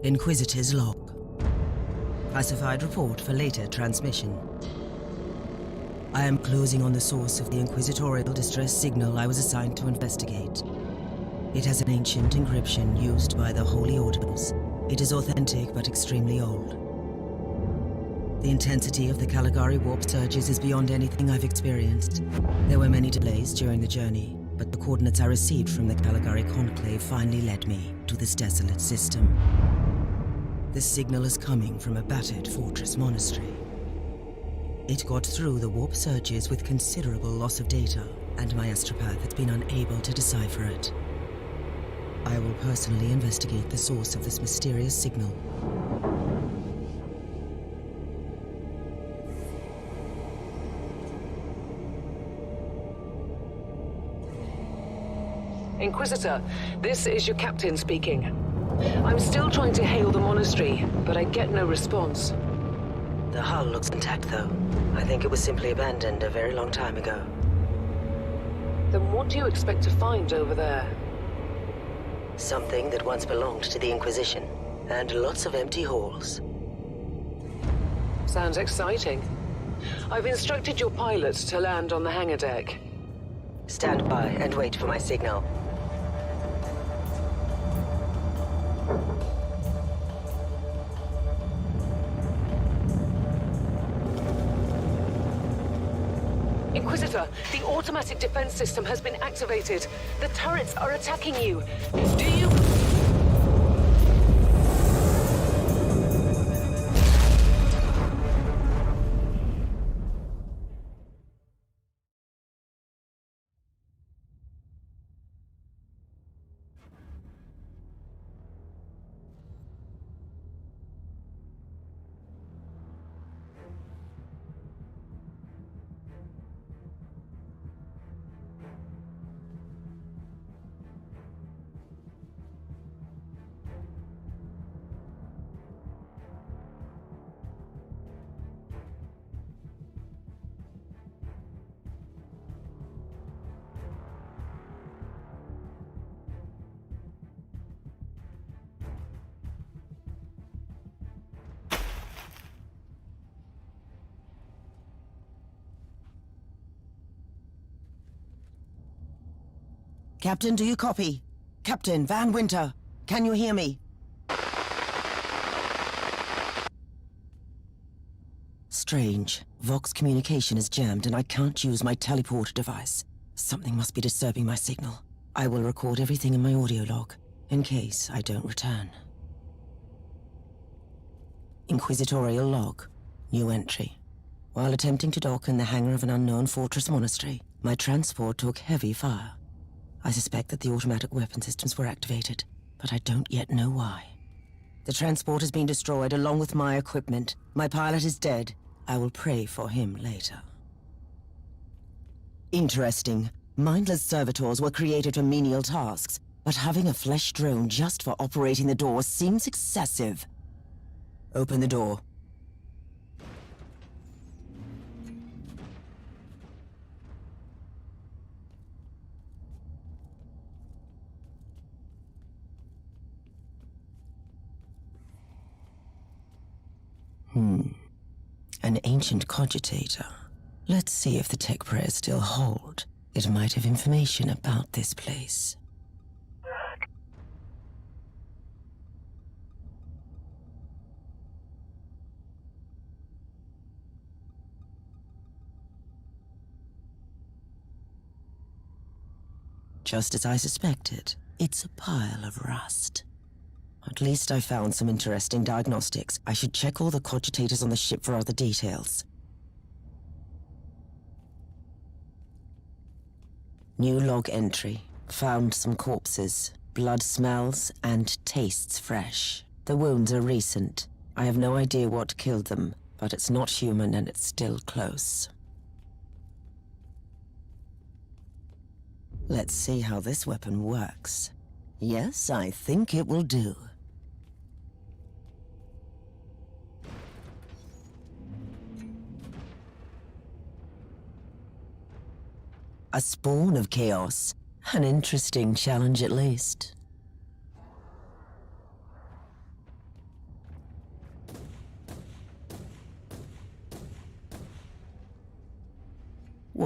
Inquisitor's log. Classified report for later transmission. I am closing on the source of the Inquisitorial distress signal I was assigned to investigate. It has an ancient encryption used by the Holy Orders. It is authentic but extremely old. The intensity of the Caligari warp surges is beyond anything I've experienced. There were many delays during the journey, but the coordinates I received from the Caligari Conclave finally led me to this desolate system. This signal is coming from a battered fortress monastery. It got through the warp surges with considerable loss of data, and my astropath has been unable to decipher it. I will personally investigate the source of this mysterious signal. Inquisitor, this is your captain speaking. I'm still trying to hail the monastery, but I get no response. The hull looks intact, though. I think it was simply abandoned a very long time ago. Then what do you expect to find over there? Something that once belonged to the Inquisition, and lots of empty halls. Sounds exciting. I've instructed your pilots to land on the hangar deck. Stand by and wait for my signal. Inquisitor, the automatic defense system has been activated. The turrets are attacking you. Do you... Captain, do you copy? Captain Van Winter, can you hear me? Strange. Vox communication is jammed and I can't use my teleporter device. Something must be disturbing my signal. I will record everything in my audio log, in case I don't return. Inquisitorial log. New entry. While attempting to dock in the hangar of an unknown fortress monastery, my transport took heavy fire. I suspect that the automatic weapon systems were activated, but I don't yet know why. The transport has been destroyed along with my equipment. My pilot is dead. I will pray for him later. Interesting. Mindless servitors were created for menial tasks, but having a flesh drone just for operating the door seems excessive. Open the door. An ancient cogitator. Let's see if the tech prayers still hold. It might have information about this place. Just as I suspected, it's a pile of rust. At least I found some interesting diagnostics. I should check all the cogitators on the ship for other details. New log entry. Found some corpses. Blood smells and tastes fresh. The wounds are recent. I have no idea what killed them, but it's not human and it's still close. Let's see how this weapon works. Yes, I think it will do. A spawn of chaos. An interesting challenge at least.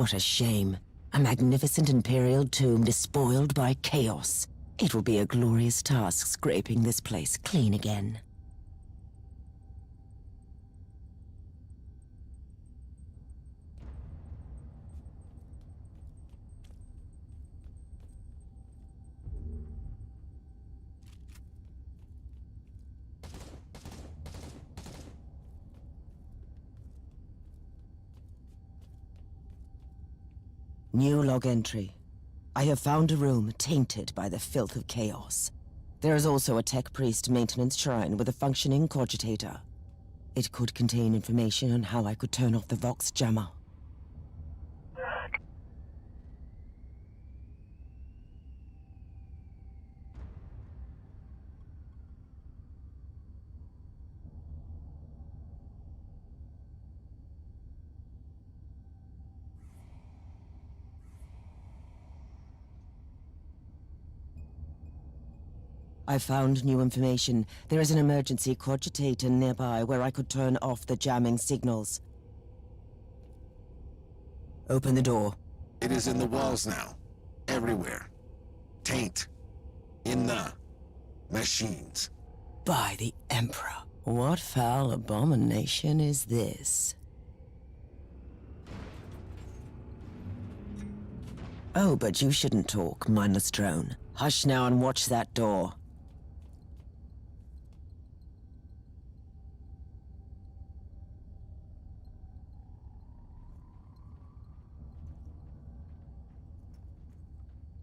What a shame. A magnificent Imperial tomb despoiled by chaos. It will be a glorious task scraping this place clean again. New log entry. I have found a room tainted by the filth of chaos. There is also a tech priest maintenance shrine with a functioning cogitator. It could contain information on how I could turn off the Vox jammer. I found new information. There is an emergency cogitator nearby where I could turn off the jamming signals. Open the door. It is in the walls now. Everywhere. Taint. In the machines. By the Emperor. What foul abomination is this? Oh, but you shouldn't talk, mindless drone. Hush now and watch that door.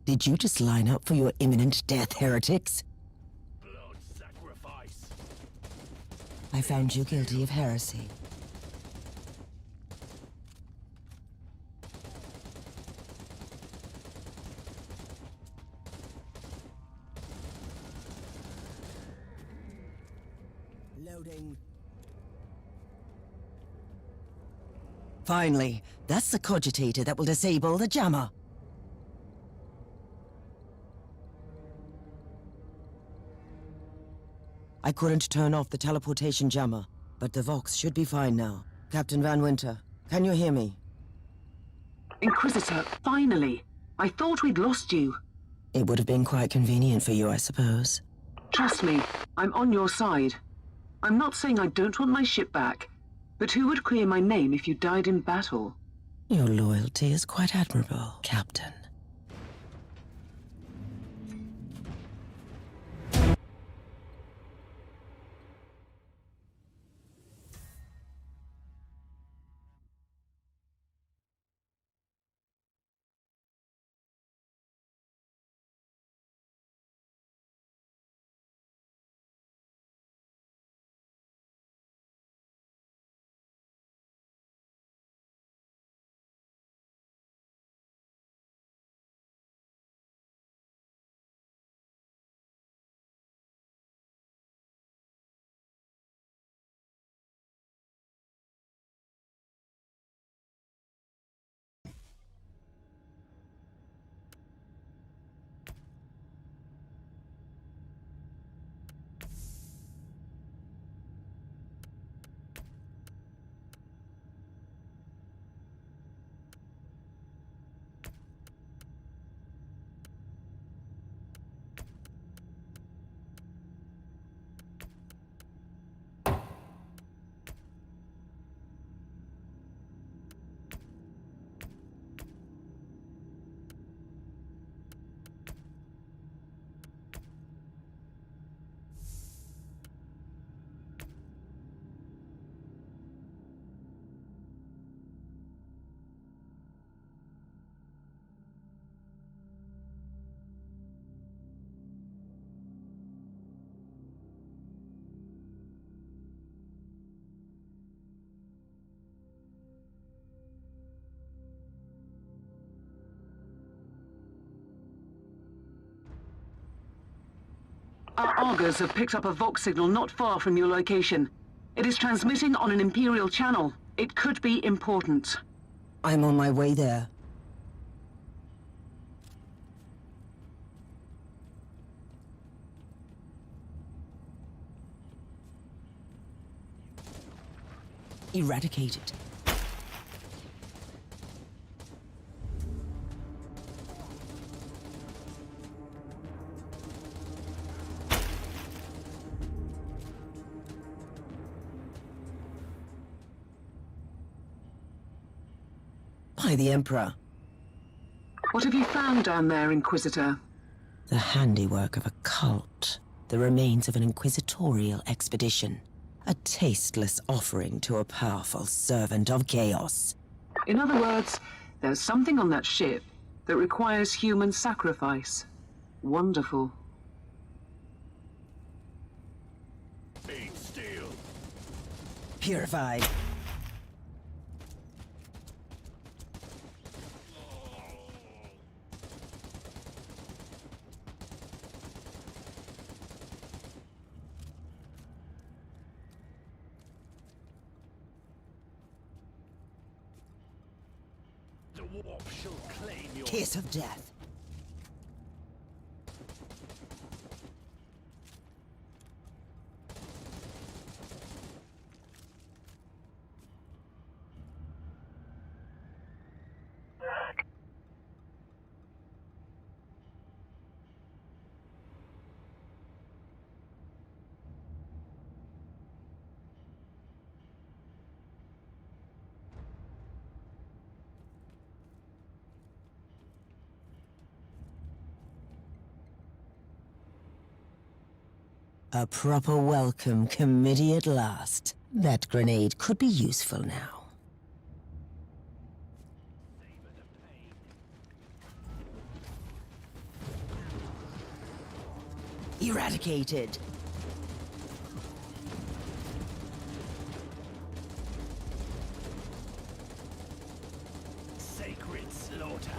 Did you just line up for your imminent death, heretics? Blood sacrifice. I found you guilty of heresy. Loading. Finally, that's the cogitator that will disable the jammer. I couldn't turn off the teleportation jammer, but the Vox should be fine now. Captain Van Winter, can you hear me? Inquisitor, finally. I thought we'd lost you. It would have been quite convenient for you, I suppose. Trust me, I'm on your side. I'm not saying I don't want my ship back, but who would clear my name if you died in battle? Your loyalty is quite admirable, Captain. Our augurs have picked up a Vox signal not far from your location. It is transmitting on an Imperial channel. It could be important. I'm on my way there. Eradicated. by the Emperor. What have you found down there, Inquisitor? The handiwork of a cult. The remains of an inquisitorial expedition. A tasteless offering to a powerful servant of chaos. In other words, there's something on that ship that requires human sacrifice. Wonderful. Being still. Purified. The warp shall claim your... Kiss of death. A proper welcome committee at last. That grenade could be useful now. Eradicated. Sacred slaughter.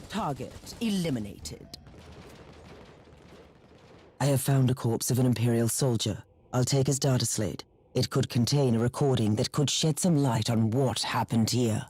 Target eliminated. I have found a corpse of an Imperial soldier. I'll take his data slate. It could contain a recording that could shed some light on what happened here.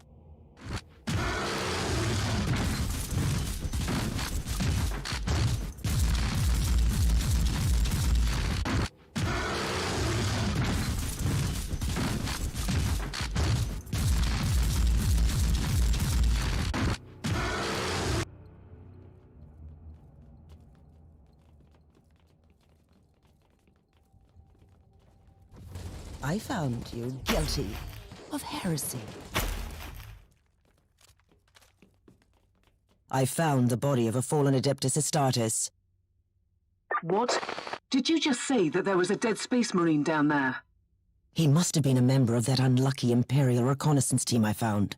I found you guilty of heresy. I found the body of a fallen Adeptus Astartes. What? Did you just say that there was a dead space marine down there? He must have been a member of that unlucky Imperial reconnaissance team I found.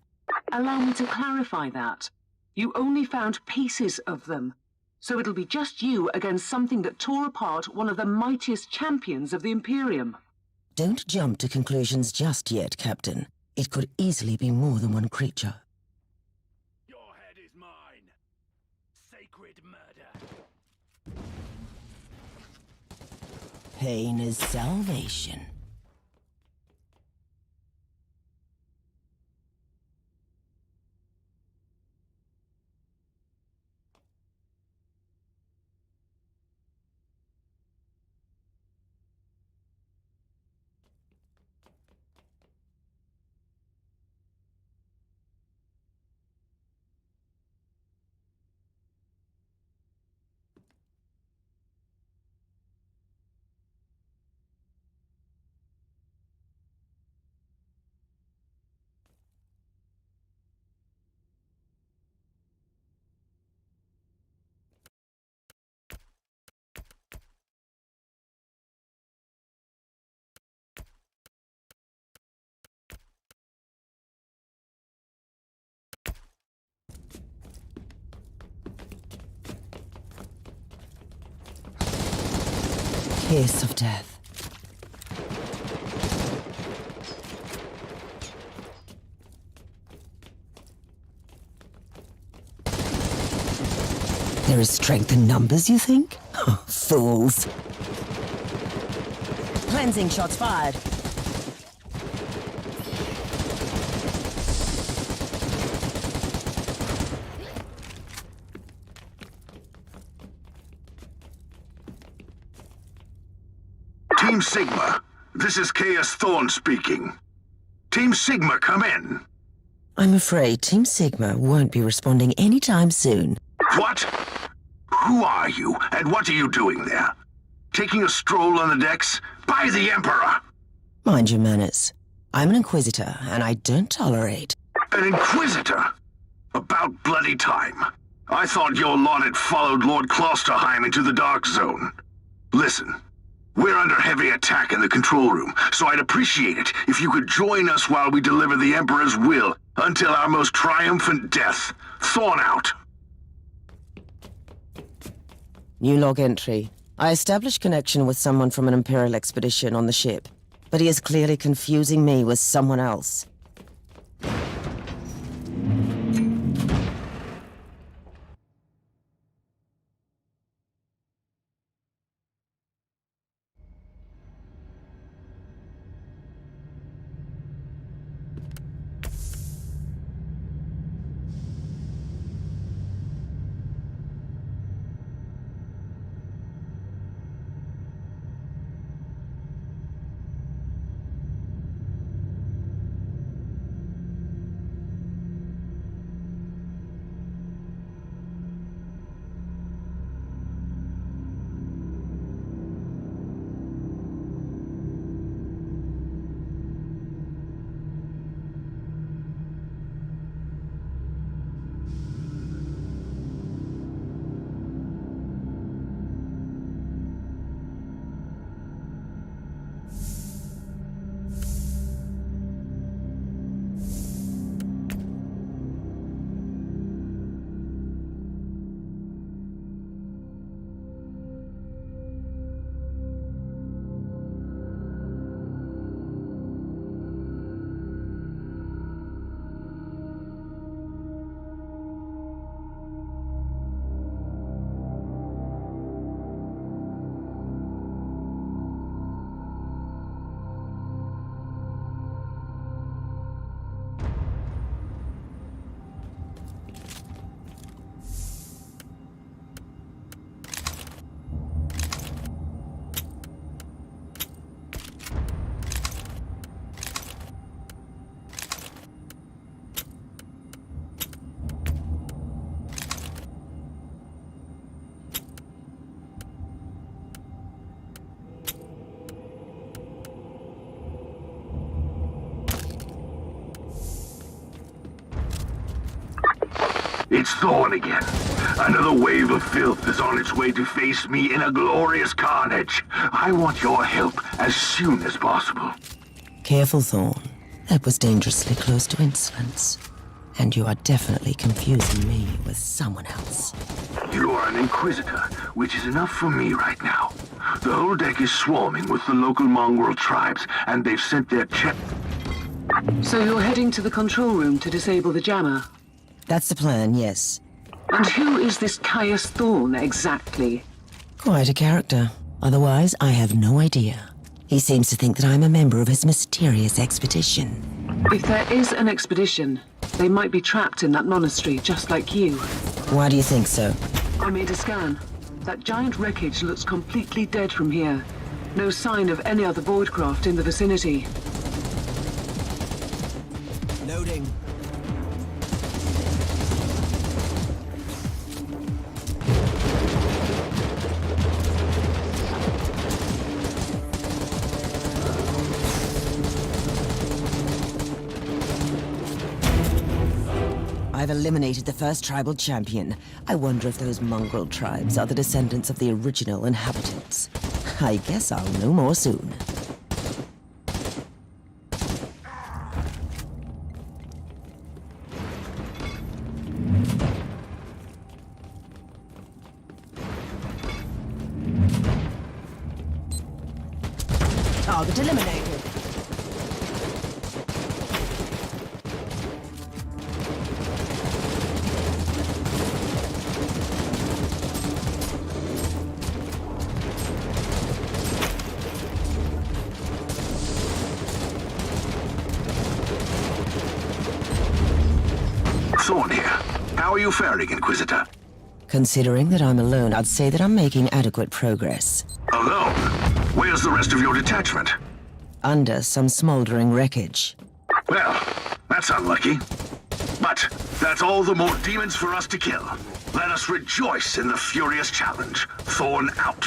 Allow me to clarify that. You only found pieces of them. So it'll be just you against something that tore apart one of the mightiest champions of the Imperium. Don't jump to conclusions just yet, Captain. It could easily be more than one creature. Your head is mine. Sacred murder. Pain is salvation. kiss of death. There is strength in numbers, you think? Oh, fools. Cleansing shots fired. Team Sigma, this is Chaos Thorn speaking. Team Sigma, come in. I'm afraid Team Sigma won't be responding anytime soon. What? Who are you, and what are you doing there? Taking a stroll on the decks? By the Emperor! Mind your manners. I'm an Inquisitor, and I don't tolerate... An Inquisitor? About bloody time. I thought your lot had followed Lord Klosterheim into the Dark Zone. Listen, we're under heavy attack in the control room, so I'd appreciate it if you could join us while we deliver the Emperor's will until our most triumphant death. Thorn out. New log entry. I established connection with someone from an Imperial expedition on the ship, but he is clearly confusing me with someone else. It's Thorn again. Another wave of filth is on its way to face me in a glorious carnage. I want your help as soon as possible. Careful, Thorn. That was dangerously close to insolence. And you are definitely confusing me with someone else. You are an Inquisitor, which is enough for me right now. The whole deck is swarming with the local mongrel tribes, and they've sent their So you're heading to the control room to disable the jammer? That's the plan, yes. And who is this Caius Thorn exactly? Quite a character. Otherwise, I have no idea. He seems to think that I'm a member of his mysterious expedition. If there is an expedition, they might be trapped in that monastery just like you. Why do you think so? I made a scan. That giant wreckage looks completely dead from here. No sign of any other voidcraft in the vicinity. Loading. I've eliminated the first tribal champion. I wonder if those mongrel tribes are the descendants of the original inhabitants. I guess I'll know more soon. Target eliminated. Thorn here. How are you faring, Inquisitor? Considering that I'm alone, I'd say that I'm making adequate progress. Alone? Where's the rest of your detachment? Under some smoldering wreckage. Well, that's unlucky. But that's all the more demons for us to kill. Let us rejoice in the furious challenge. Thorn out.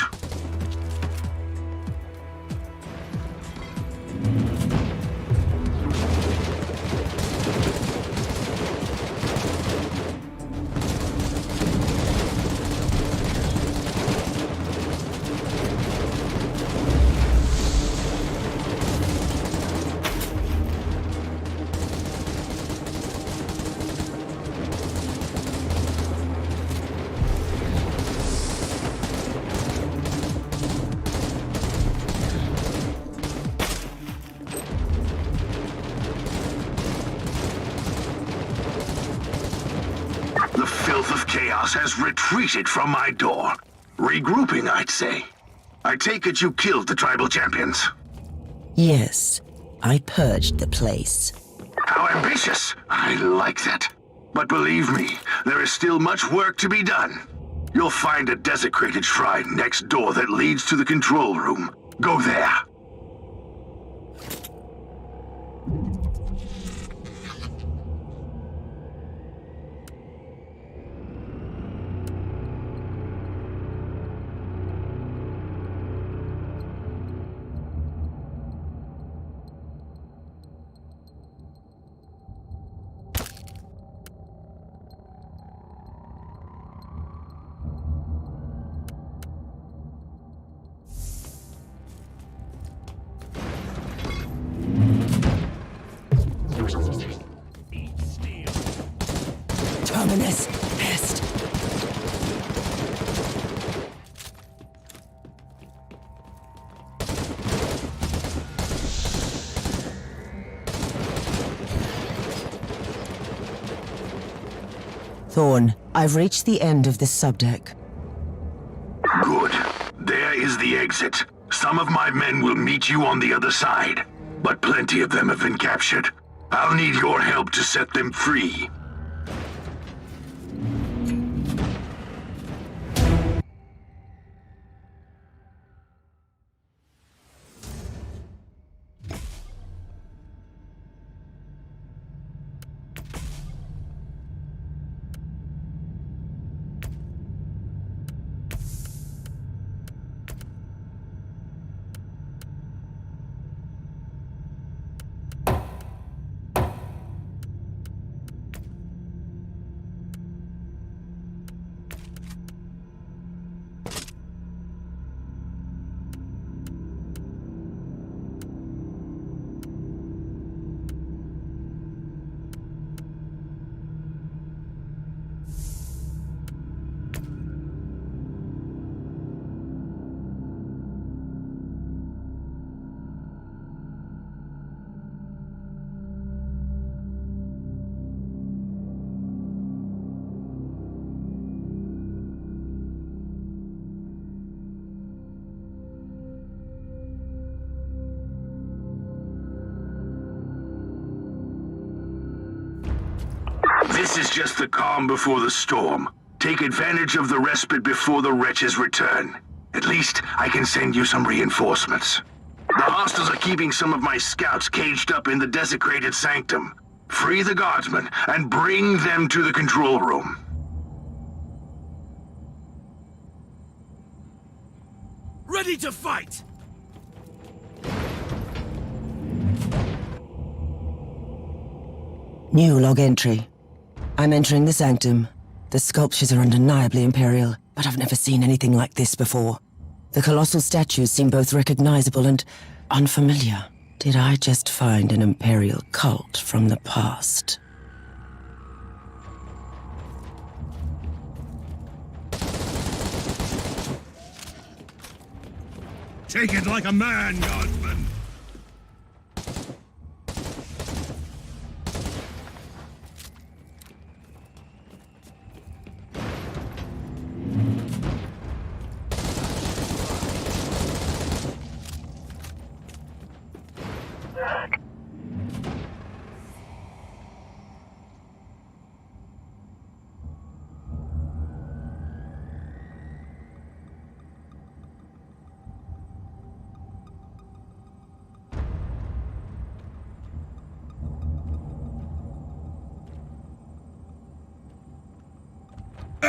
The filth of chaos has retreated from my door. Regrouping, I'd say. I take it you killed the tribal champions. Yes, I purged the place. How ambitious! I like that. But believe me, there is still much work to be done. You'll find a desecrated shrine next door that leads to the control room. Go there. Terminus pest. Thorn, I've reached the end of this subdeck. Good. There is the exit. Some of my men will meet you on the other side, but plenty of them have been captured. I'll need your help to set them free. This is just the calm before the storm. Take advantage of the respite before the wretches return. At least, I can send you some reinforcements. The hostiles are keeping some of my scouts caged up in the desecrated sanctum. Free the guardsmen and bring them to the control room. Ready to fight! New log entry. I'm entering the sanctum. The sculptures are undeniably imperial, but I've never seen anything like this before. The colossal statues seem both recognizable and unfamiliar. Did I just find an imperial cult from the past? Take it like a man, guardsman!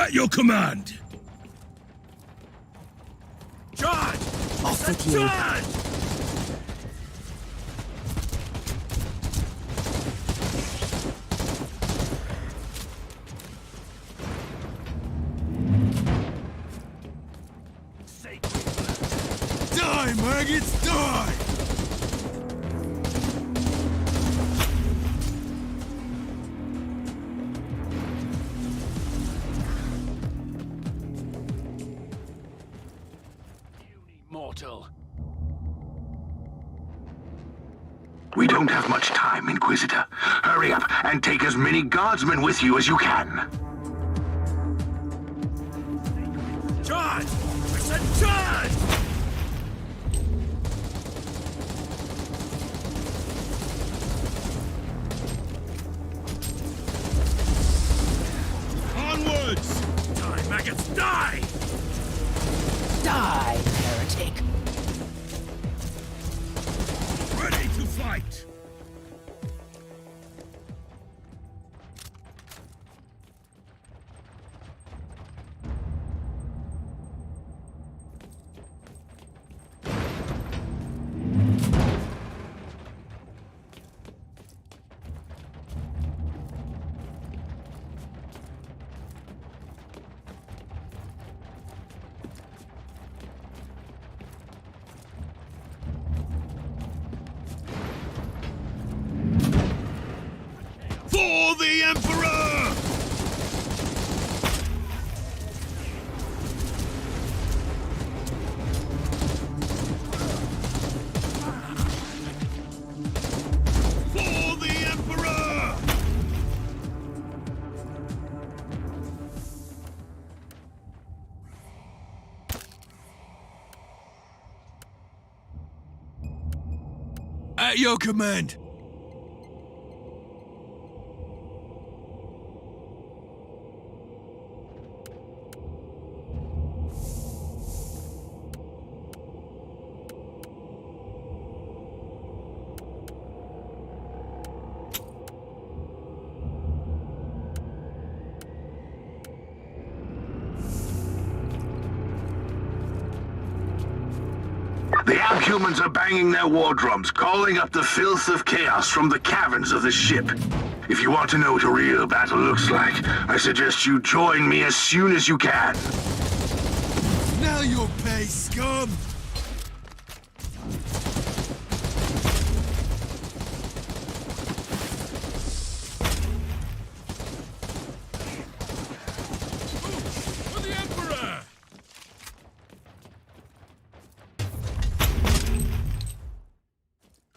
At your command! Charge! Off with you. Charge! Die, maggots, die! Mortal. We don't have much time, Inquisitor. Hurry up and take as many guardsmen with you as you can. Charge! I said charge! Onwards! Die, maggots, die! Die, heretic. Ready to fight! For the Emperor! For the Emperor! At your command! The Abhumans are banging their war drums, calling up the filth of chaos from the caverns of the ship. If you want to know what a real battle looks like, I suggest you join me as soon as you can. Now you'll pay, scum! For the Emperor!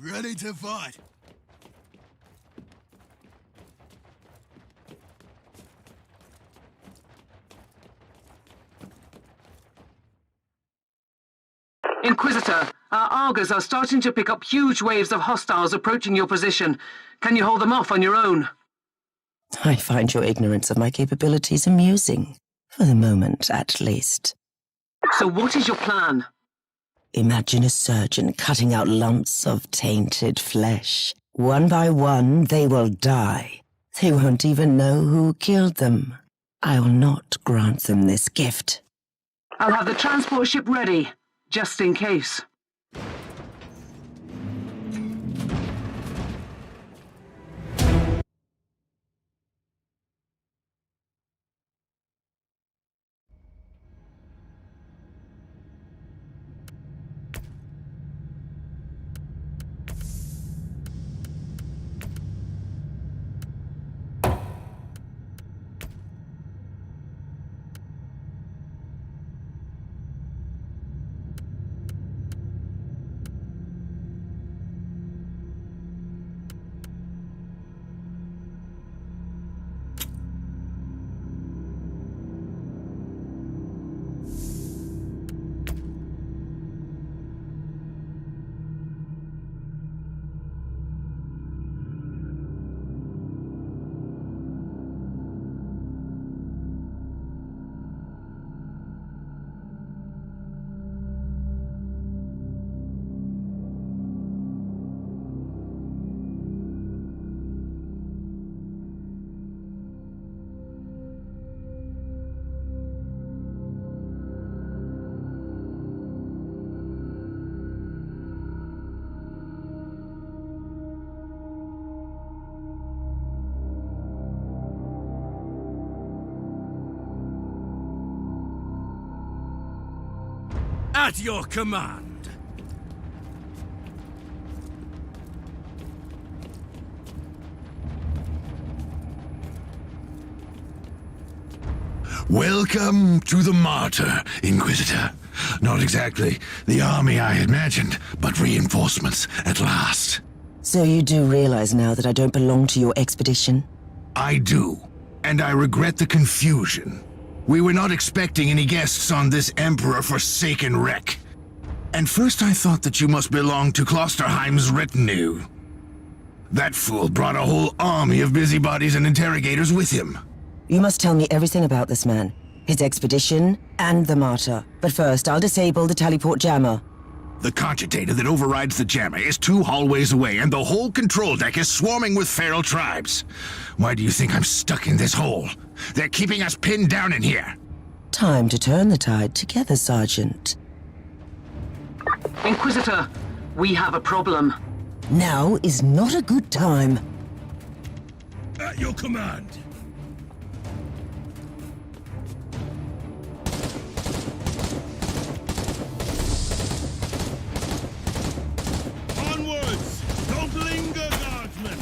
Ready to fight! Inquisitor, our Argos are starting to pick up huge waves of hostiles approaching your position. Can you hold them off on your own? I find your ignorance of my capabilities amusing. For the moment, at least. So what is your plan? Imagine a surgeon cutting out lumps of tainted flesh. One by one, they will die. They won't even know who killed them. I will not grant them this gift. I'll have the transport ship ready, just in case. At your command. Welcome to the Martyr, Inquisitor. Not exactly the army I imagined, but reinforcements at last. So you do realize now that I don't belong to your expedition? I do, and I regret the confusion. We were not expecting any guests on this Emperor-forsaken wreck. And first I thought that you must belong to Klosterheim's retinue. That fool brought a whole army of busybodies and interrogators with him. You must tell me everything about this man, his expedition, and the Martyr. But first, I'll disable the Tallyport jammer. The cogitator that overrides the jammer is 2 hallways away, and the whole control deck is swarming with feral tribes. Why do you think I'm stuck in this hole? They're keeping us pinned down in here. Time to turn the tide together, Sergeant. Inquisitor, we have a problem. Now is not a good time. At your command. Onwards! Don't linger, guardsmen!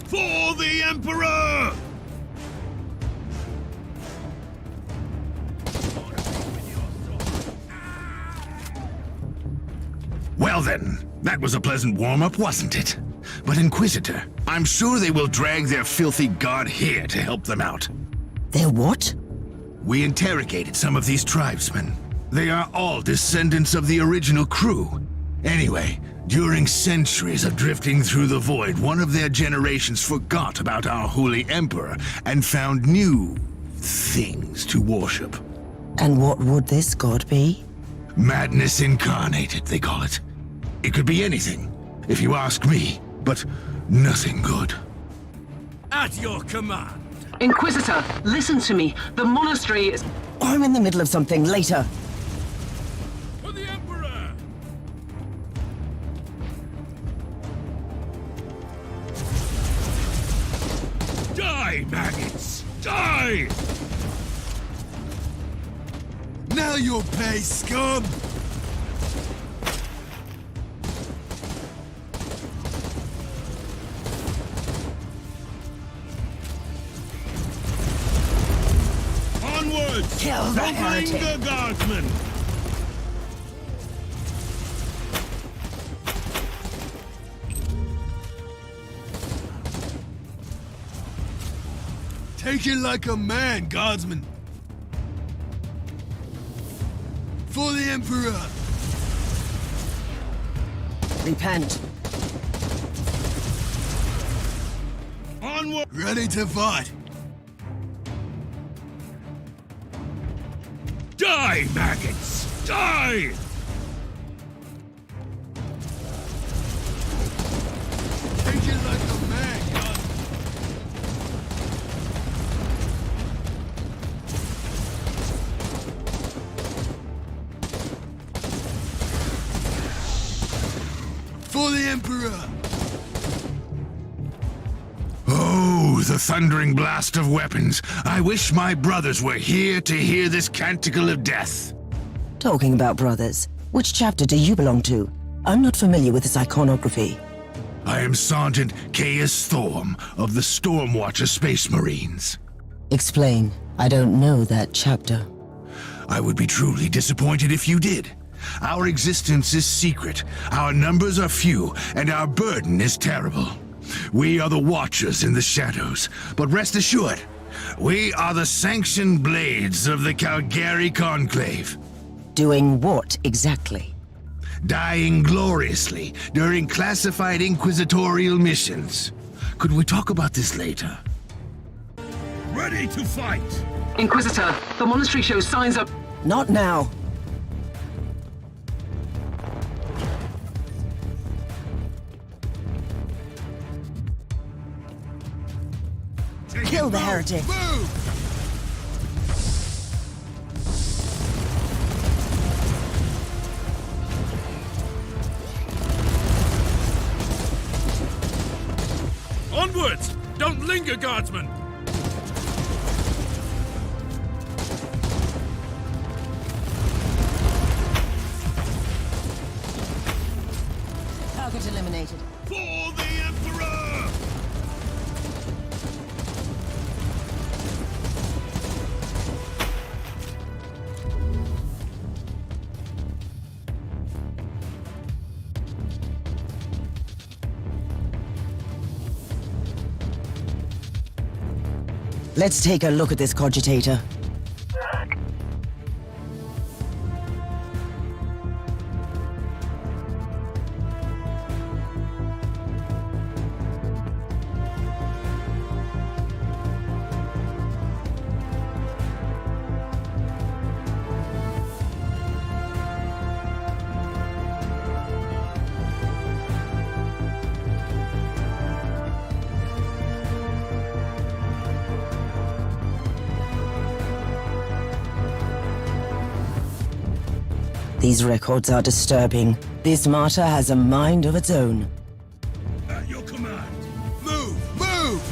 For the Emperor! Well then, that was a pleasant warm-up, wasn't it? But Inquisitor, I'm sure they will drag their filthy god here to help them out. They're what? We interrogated some of these tribesmen. They are all descendants of the original crew. Anyway, during centuries of drifting through the void, one of their generations forgot about our holy emperor and found new things to worship. And what would this god be? Madness incarnated, they call it. It could be anything, if you ask me, but nothing good. At your command. Inquisitor, listen to me. The monastery is... I'm in the middle of something. Later. For the Emperor! Die, maggots! Die! Now you'll pay, scum! Onwards! Kill the Don't heretic. linger, guardsmen! Take it like a man, guardsman! For the Emperor! Repent. Onward! Ready to fight! Die, maggots! Die! Take it like a man, God! For the Emperor! Oh, the thundering blast of weapons. I wish my brothers were here to hear this canticle of death. Talking about brothers, which chapter do you belong to? I'm not familiar with this iconography. I am Sergeant Caius Thorm of the Stormwatcher Space Marines. Explain. I don't know that chapter. I would be truly disappointed if you did. Our existence is secret, our numbers are few, and our burden is terrible. We are the Watchers in the shadows, but rest assured, we are the sanctioned blades of the Calgary Conclave. Doing what exactly? Dying gloriously during classified inquisitorial missions. Could we talk about this later? Ready to fight! Inquisitor, the monastery shows signs of... Not now. Kill the heretic. Move! Onwards! Don't linger, guardsmen! Target eliminated. For the Emperor! Let's take a look at this cogitator. These records are disturbing. This martyr has a mind of its own. At your command. Move! Move!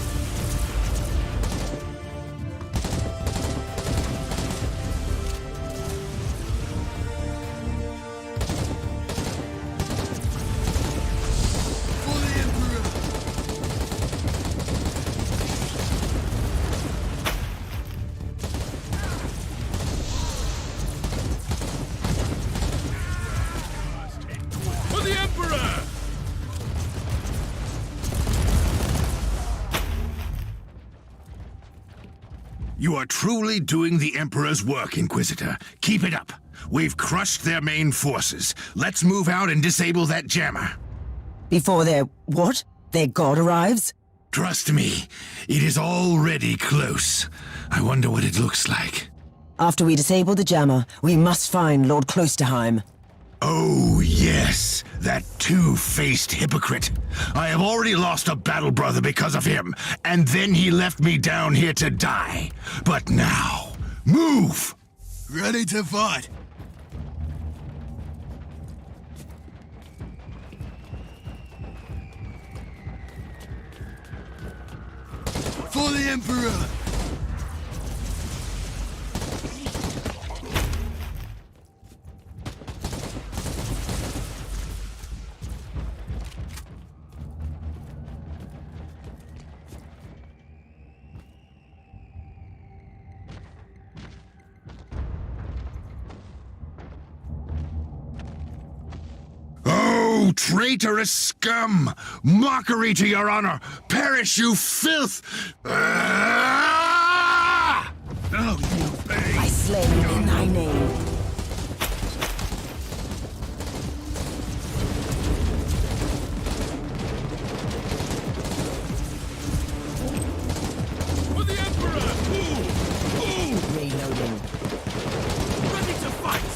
For the Emperor! For the Emperor! You are truly doing the Emperor's work, Inquisitor. Keep it up. We've crushed their main forces. Let's move out and disable that jammer. Before their... what? Their god arrives? Trust me, it is already close. I wonder what it looks like. After we disable the jammer, we must find Lord Klosterheim. Oh, yes, that two-faced hypocrite. I have already lost a battle brother because of him, and then he left me down here to die. But now, move! Ready to fight! For the Emperor! Oh, traitorous scum! Mockery to your honor! Perish, you filth! Ah! Now you pay! I slay in thy name. For the Emperor! Ooh! Reloading. Ready to fight!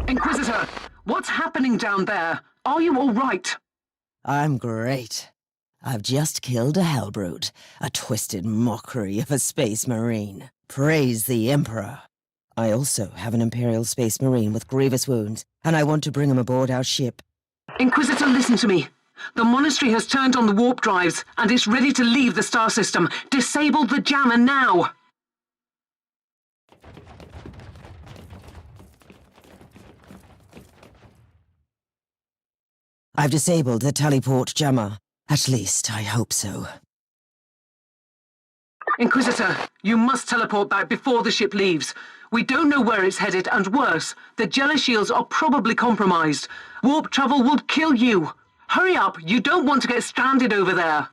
Inquisitor, what's happening down there? Are you all right? I'm great. I've just killed a Hellbrute, a twisted mockery of a space marine. Praise the Emperor. I also have an Imperial Space Marine with grievous wounds, and I want to bring him aboard our ship. Inquisitor, listen to me. The monastery has turned on the warp drives, and it's ready to leave the star system. Disable the jammer now! I've disabled the teleport jammer. At least, I hope so. Inquisitor, you must teleport back before the ship leaves. We don't know where it's headed, and worse, the Jella shields are probably compromised. Warp travel would kill you. Hurry up, you don't want to get stranded over there.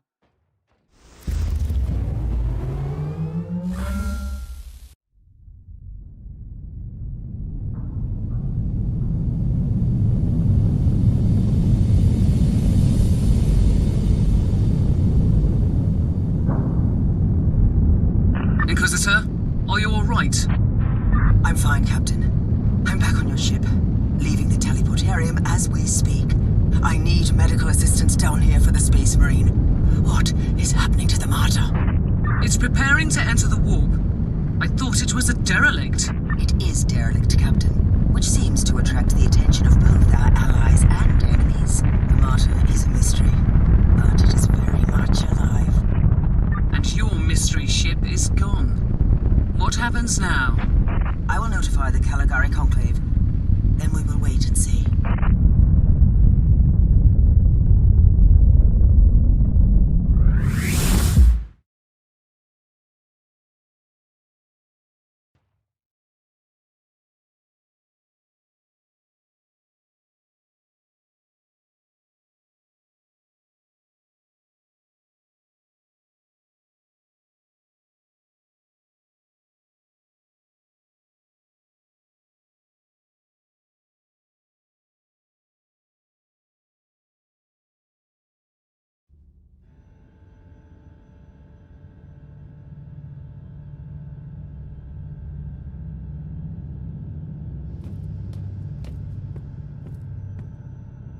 Inquisitor, are you all right? I'm fine, Captain. I'm back on your ship, leaving the teleportarium as we speak. I need medical assistance down here for the Space Marine. What is happening to the Martyr? It's preparing to enter the warp. I thought it was a derelict. It is derelict, Captain, which seems to attract the attention of both our allies and enemies. The Martyr is a mystery. but it is very much alive. And your mystery ship is gone. What happens now? I will notify the Caligari Conclave. Then we will wait and see.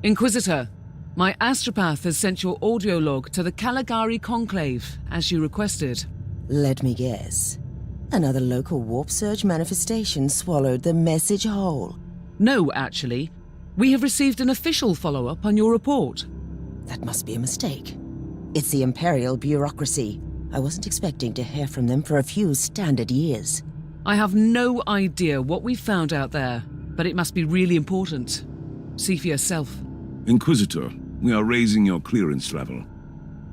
Inquisitor, my astropath has sent your audio log to the Caligari Conclave, as you requested. Let me guess. Another local warp surge manifestation swallowed the message whole. No, actually. We have received an official follow-up on your report. That must be a mistake. It's the Imperial bureaucracy. I wasn't expecting to hear from them for a few standard years. I have no idea what we found out there, but it must be really important. See for yourself. Inquisitor, we are raising your clearance level.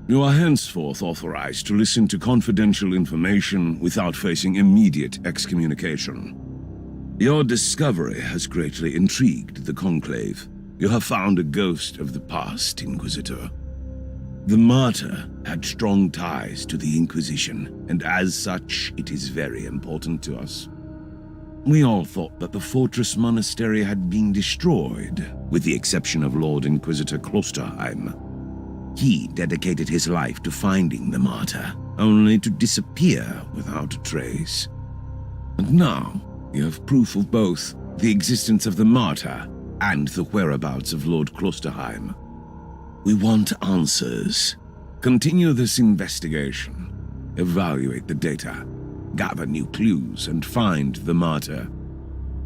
You are henceforth authorized to listen to confidential information without facing immediate excommunication. Your discovery has greatly intrigued the Conclave. You have found a ghost of the past, Inquisitor. The Martyr had strong ties to the Inquisition, and as such, it is very important to us. We all thought that the Fortress Monastery had been destroyed, with the exception of Lord Inquisitor Klosterheim. He dedicated his life to finding the Martyr, only to disappear without a trace. And now, you have proof of both the existence of the Martyr and the whereabouts of Lord Klosterheim. We want answers. Continue this investigation. Evaluate the data. Gather new clues and find the Martyr.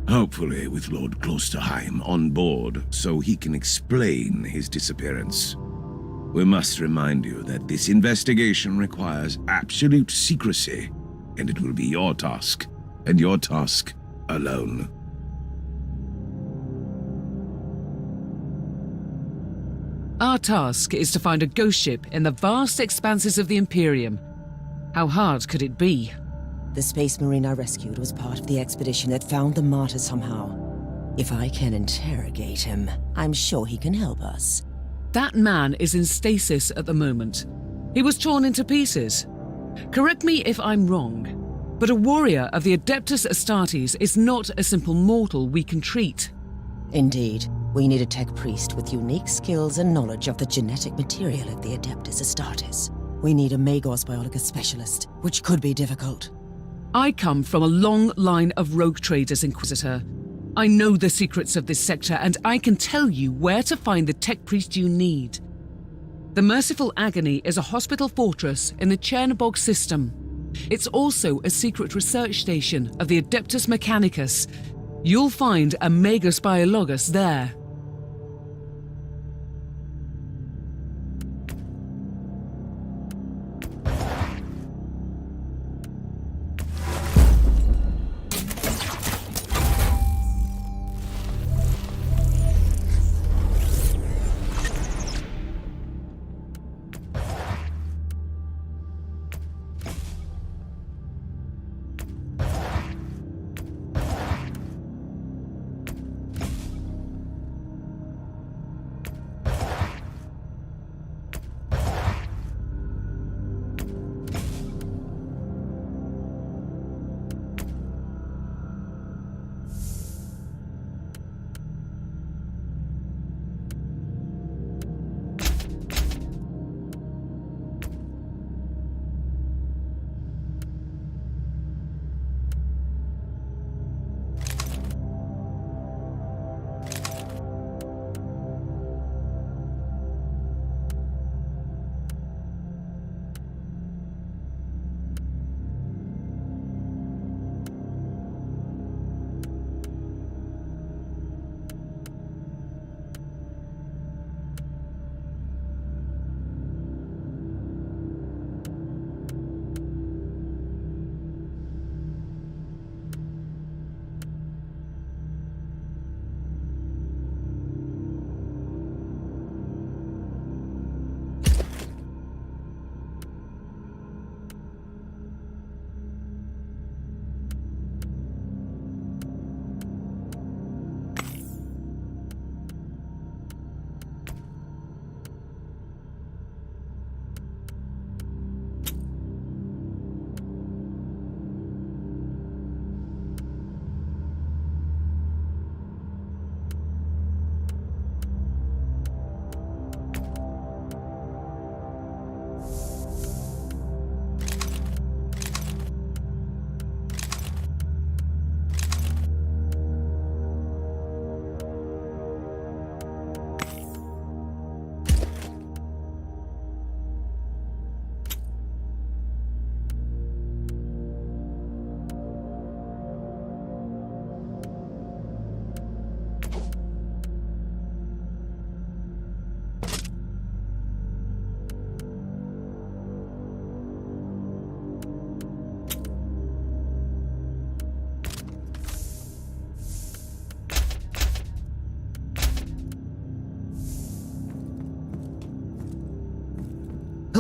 Hopefully with Lord Klosterheim on board so he can explain his disappearance. We must remind you that this investigation requires absolute secrecy, and it will be your task, and your task alone. Our task is to find a ghost ship in the vast expanses of the Imperium. How hard could it be? The Space Marine I rescued was part of the expedition that found the Martyr somehow. If I can interrogate him, I'm sure he can help us. That man is in stasis at the moment. He was torn into pieces. Correct me if I'm wrong, but a warrior of the Adeptus Astartes is not a simple mortal we can treat. Indeed, we need a tech priest with unique skills and knowledge of the genetic material of the Adeptus Astartes. We need a Magos biologist specialist, which could be difficult. I come from a long line of rogue traders, Inquisitor. I know the secrets of this sector, and I can tell you where to find the tech priest you need. The Merciful Agony is a hospital fortress in the Chernobog system. It's also a secret research station of the Adeptus Mechanicus. You'll find a Magos biologist there.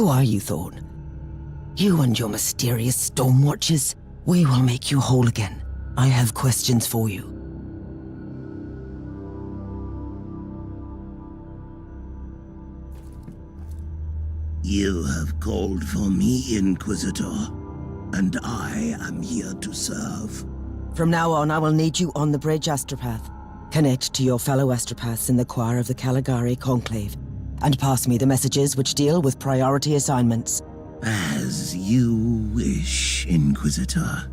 Who are you, Thorn? You and your mysterious Stormwatchers? We will make you whole again. I have questions for you. You have called for me, Inquisitor, and I am here to serve. From now on, I will need you on the bridge astropath. Connect to your fellow astropaths in the choir of the Caligari Conclave, and pass me the messages which deal with priority assignments. As you wish, Inquisitor.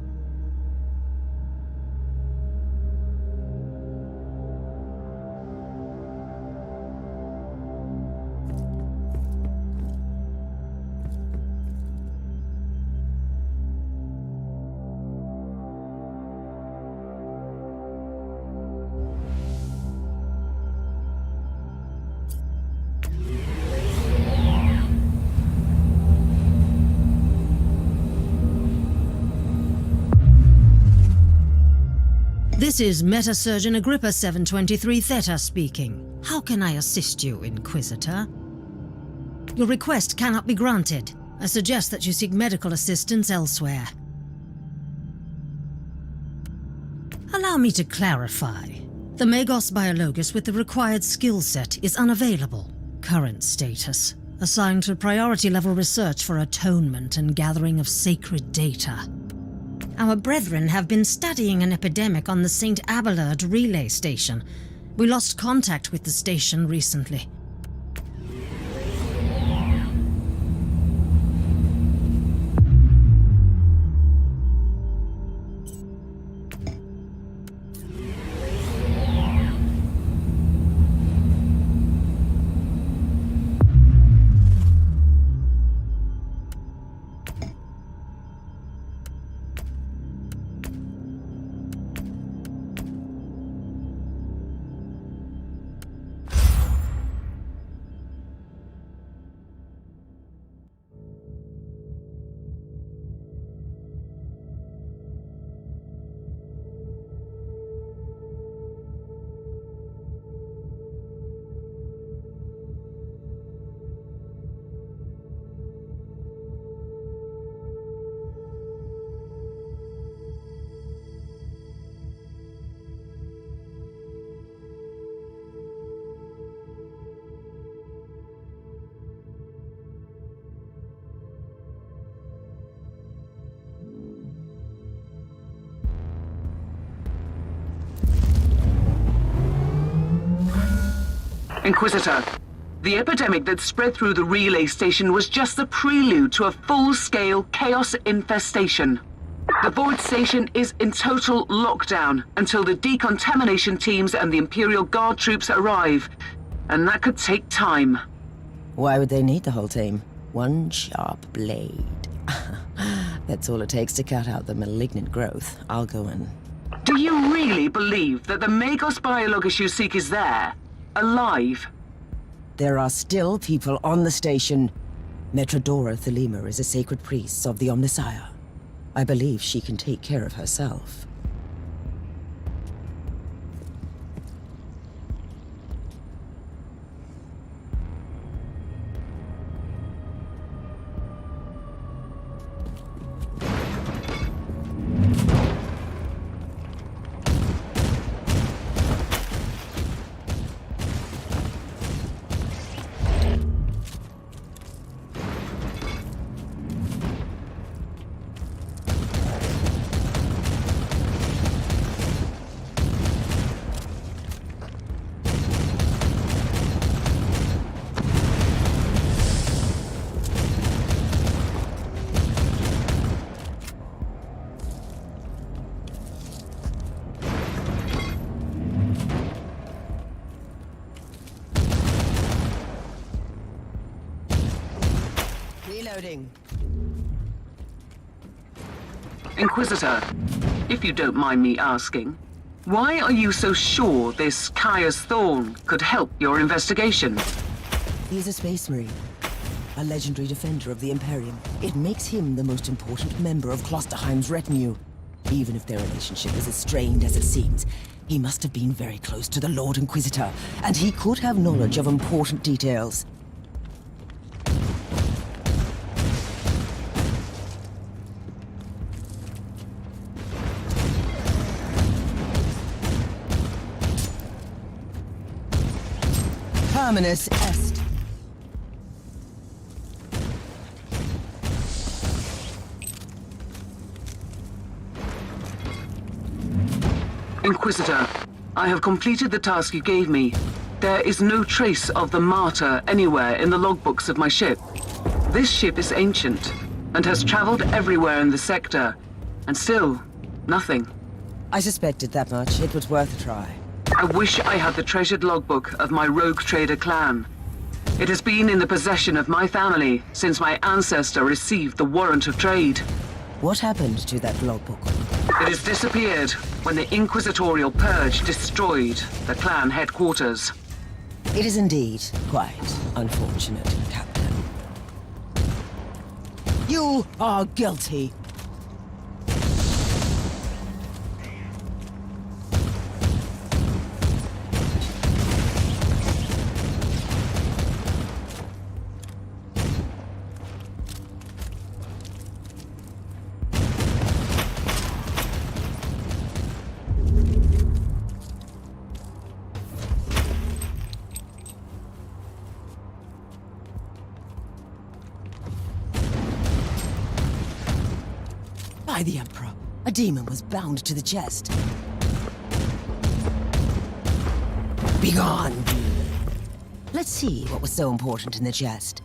This is Meta-Surgeon Agrippa 723 Theta speaking. How can I assist you, Inquisitor? Your request cannot be granted. I suggest that you seek medical assistance elsewhere. Allow me to clarify. The Magos Biologus with the required skill set is unavailable. Current status: assigned to priority level research for atonement and gathering of sacred data. Our brethren have been studying an epidemic on the St. Abelard relay station. We lost contact with the station recently. Inquisitor, the epidemic that spread through the relay station was just the prelude to a full-scale chaos infestation. The Void Station is in total lockdown until the decontamination teams and the Imperial Guard troops arrive, and that could take time. Why would they need the whole team? One sharp blade. That's all it takes to cut out the malignant growth. I'll go in. Do you really believe that the Magos Biologus you seek is there? Alive? There are still people on the station. Metrodora Thelema is a sacred priest of the Omnissiah. I believe she can take care of herself. Reloading. Inquisitor, if you don't mind me asking, why are you so sure this Caius Thorn could help your investigation? He's a space marine, a legendary defender of the Imperium. It makes him the most important member of Klosterheim's retinue. Even if their relationship is as strained as it seems, he must have been very close to the Lord Inquisitor, and he could have knowledge of important details. Terminus est. Inquisitor, I have completed the task you gave me. There is no trace of the Martyr anywhere in the logbooks of my ship. This ship is ancient, and has traveled everywhere in the sector, and still, nothing. I suspected that much. It was worth a try. I wish I had the treasured logbook of my rogue trader clan. It has been in the possession of my family since my ancestor received the warrant of trade. What happened to that logbook? It has disappeared when the Inquisitorial Purge destroyed the clan headquarters. It is indeed quite unfortunate, Captain. You are guilty. By the Emperor, a demon was bound to the chest. Begone! Let's see what was so important in the chest.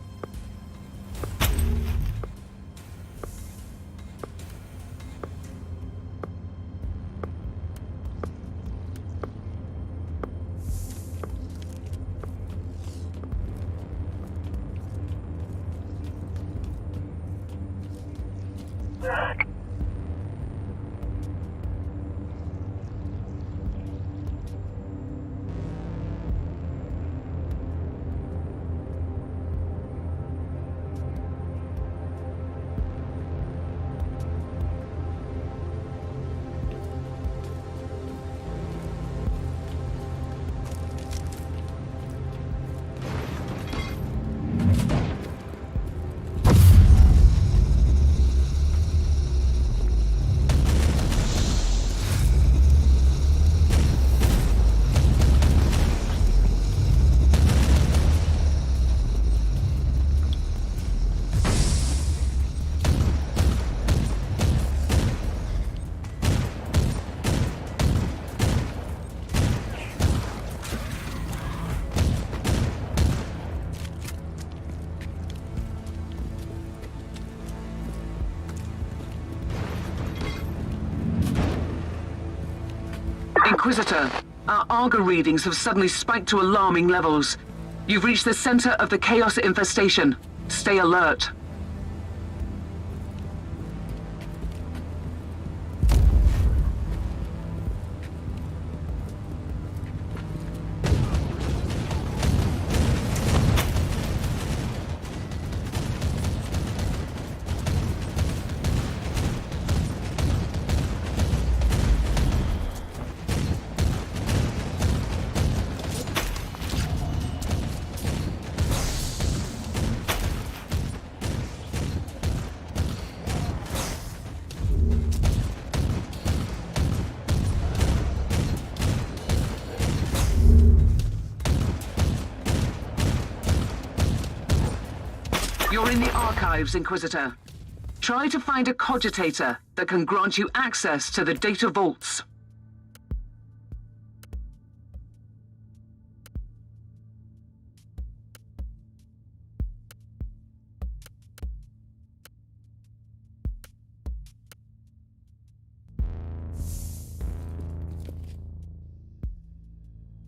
Inquisitor, our Argo readings have suddenly spiked to alarming levels. You've reached the center of the Chaos infestation. Stay alert. You're in the archives, Inquisitor. Try to find a cogitator that can grant you access to the data vaults.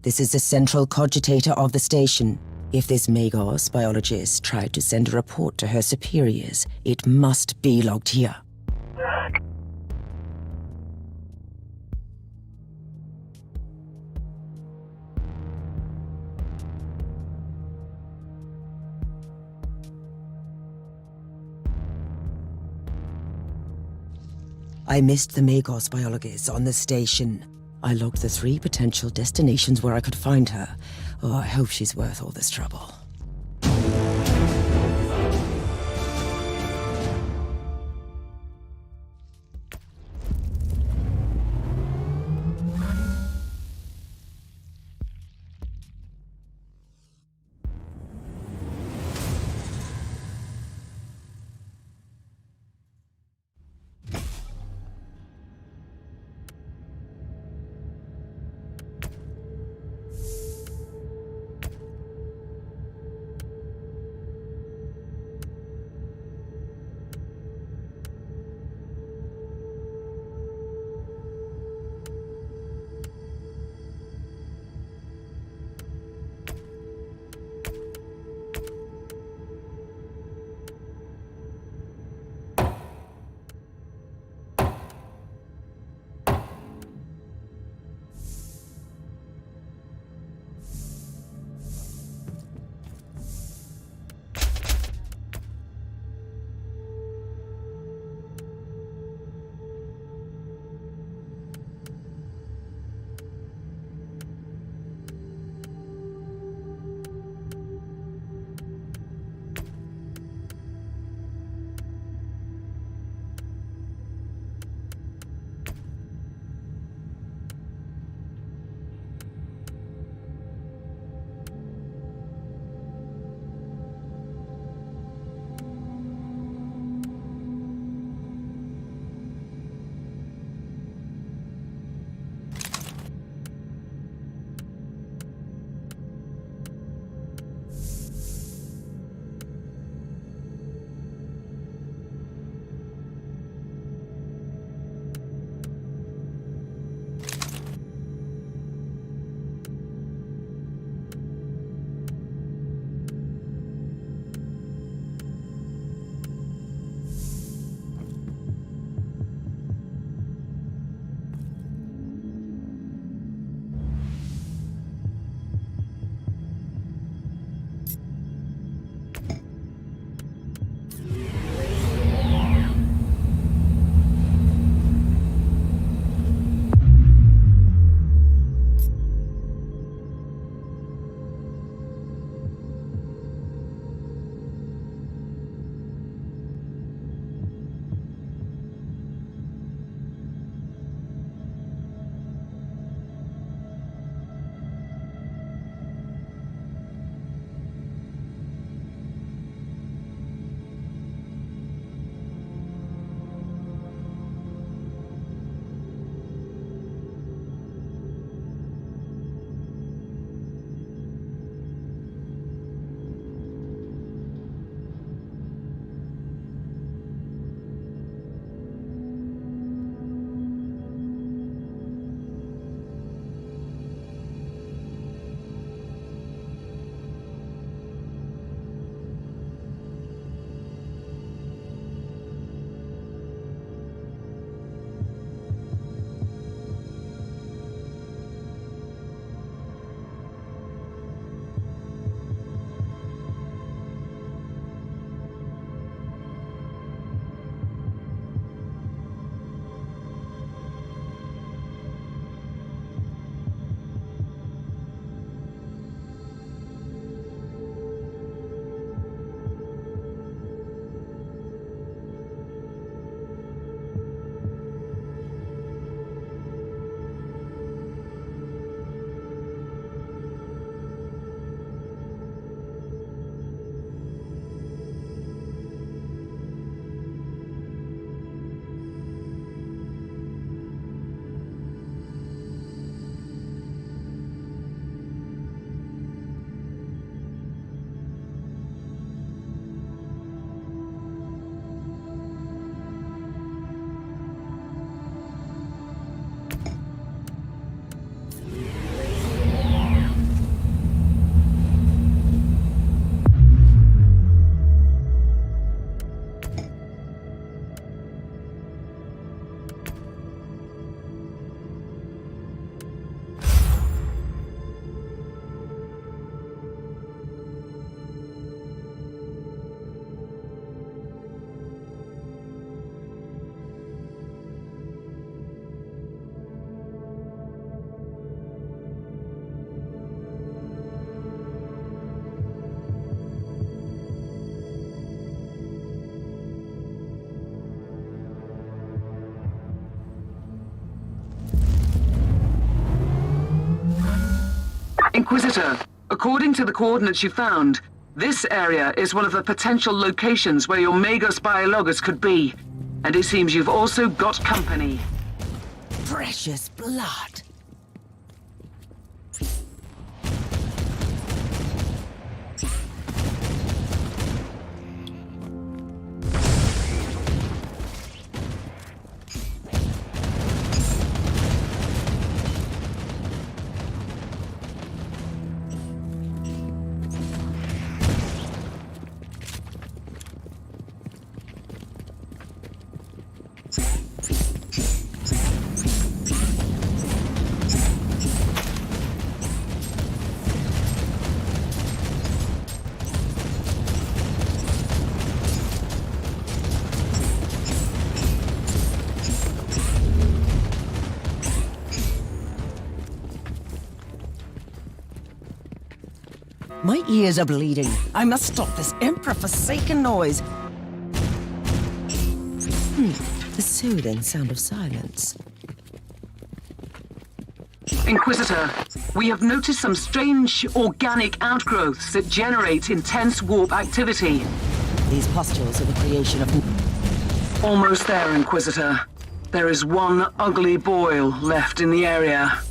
This is the central cogitator of the station. If this Magos biologist tried to send a report to her superiors, it must be logged here. I missed the Magos biologist on the station. I logged the 3 potential destinations where I could find her. Oh, I hope she's worth all this trouble. Inquisitor, according to the coordinates you found, this area is one of the potential locations where your Magos Biologus could be. And it seems you've also got company. Precious blood. My ears are bleeding. I must stop this emperor-forsaken noise. The soothing sound of silence. Inquisitor, we have noticed some strange organic outgrowths that generate intense warp activity. These pustules are the creation of... Almost there, Inquisitor. There is one ugly boil left in the area.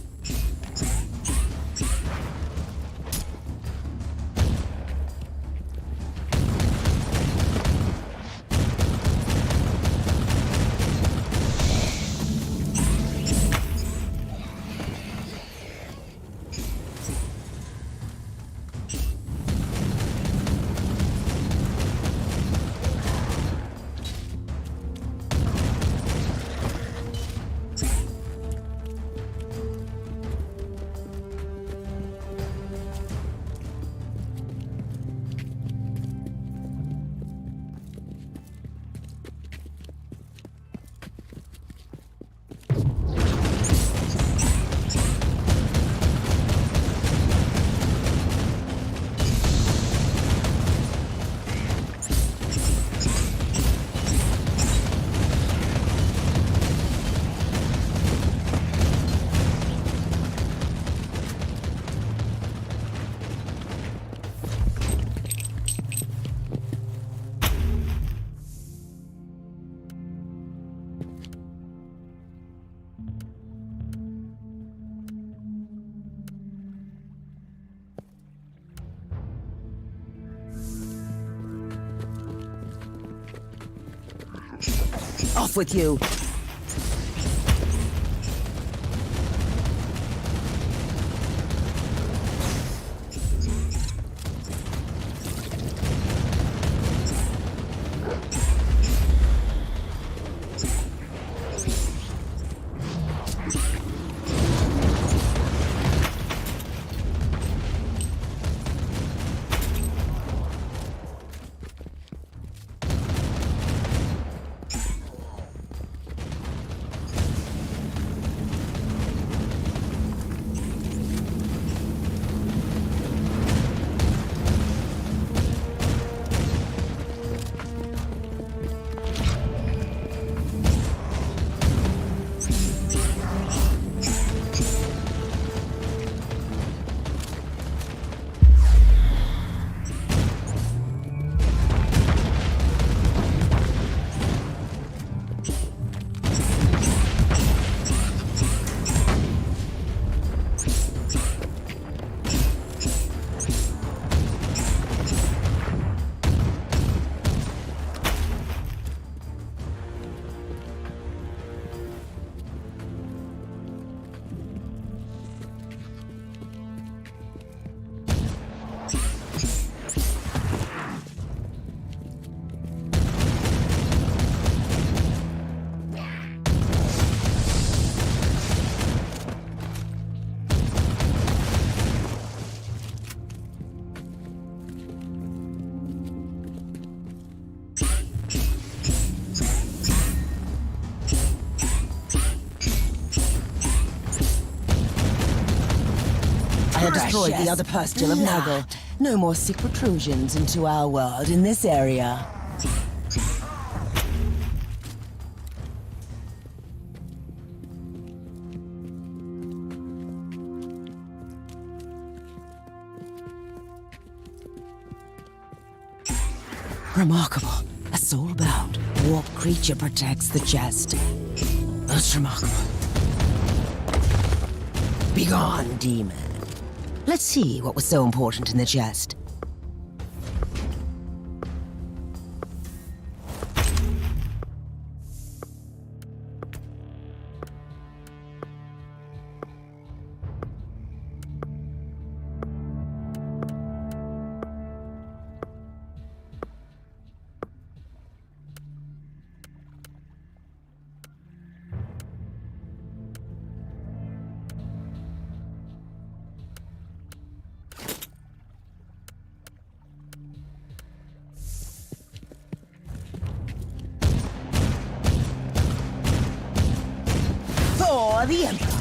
Off with you! I have destroyed the other pustule of Nuggle. No more sick protrusions into our world in this area. Remarkable. A soul-bound warp creature protects the chest. That's remarkable. Begone, demon. Let's see what was so important in the chest. For the Emperor.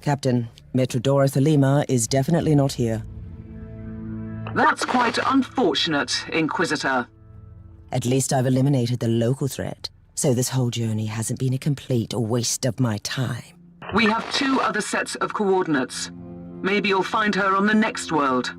Captain, Metrodora Thelema is definitely not here. That's quite unfortunate, Inquisitor. At least I've eliminated the local threat, so this whole journey hasn't been a complete waste of my time. We have 2 other sets of coordinates. Maybe you'll find her on the next world.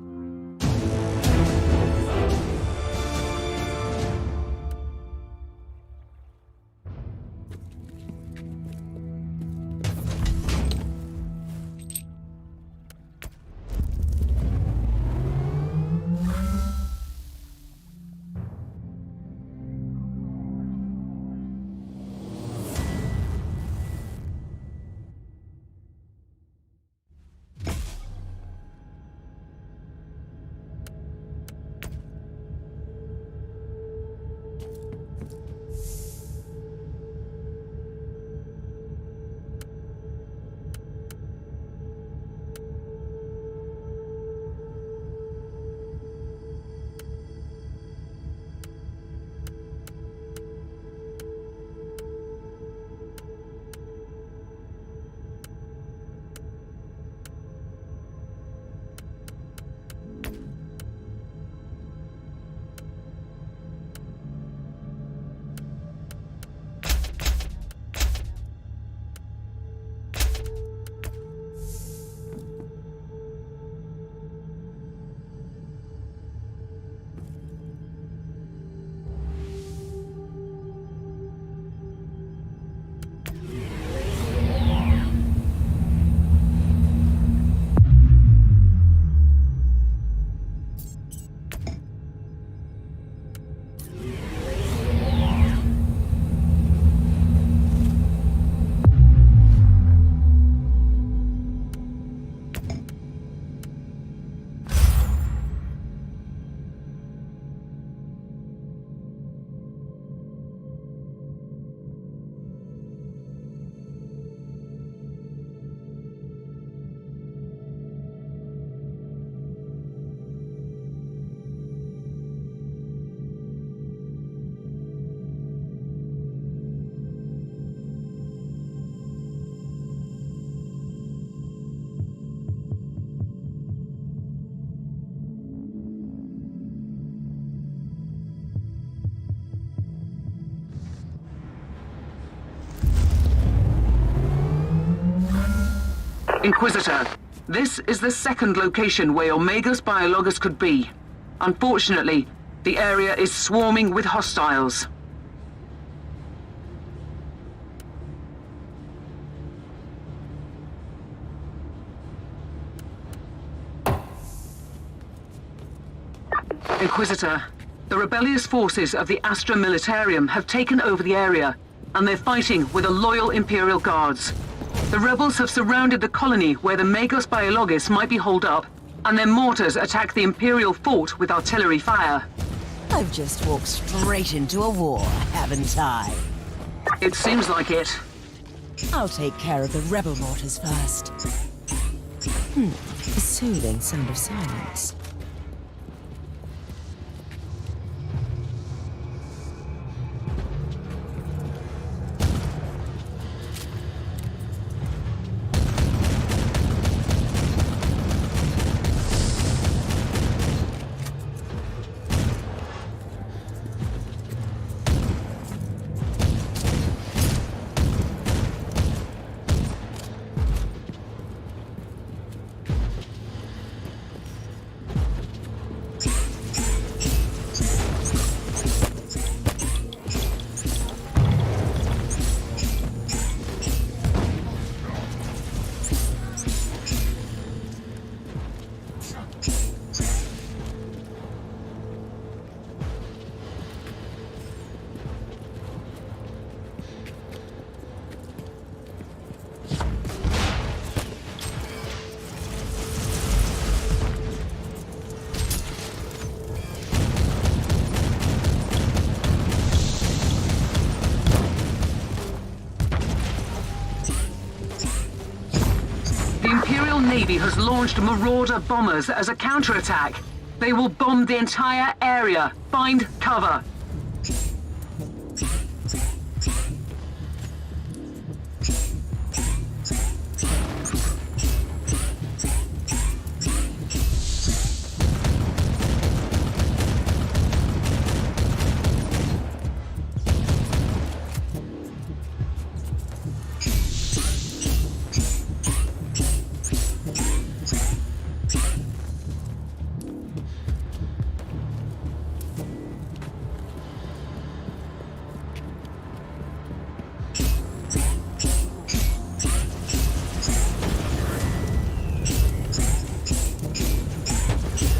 Inquisitor, this is the second location where your Magus Biologus could be. Unfortunately, the area is swarming with hostiles. Inquisitor, the rebellious forces of the Astra Militarium have taken over the area, and they're fighting with the loyal Imperial Guards. The rebels have surrounded the colony where the Magus Biologus might be holed up, and their mortars attack the Imperial fort with artillery fire. I've just walked straight into a war, haven't I? It seems like it. I'll take care of the rebel mortars first. The soothing sound of silence. The Imperial Navy has launched Marauder bombers as a counterattack. They will bomb the entire area. Find cover.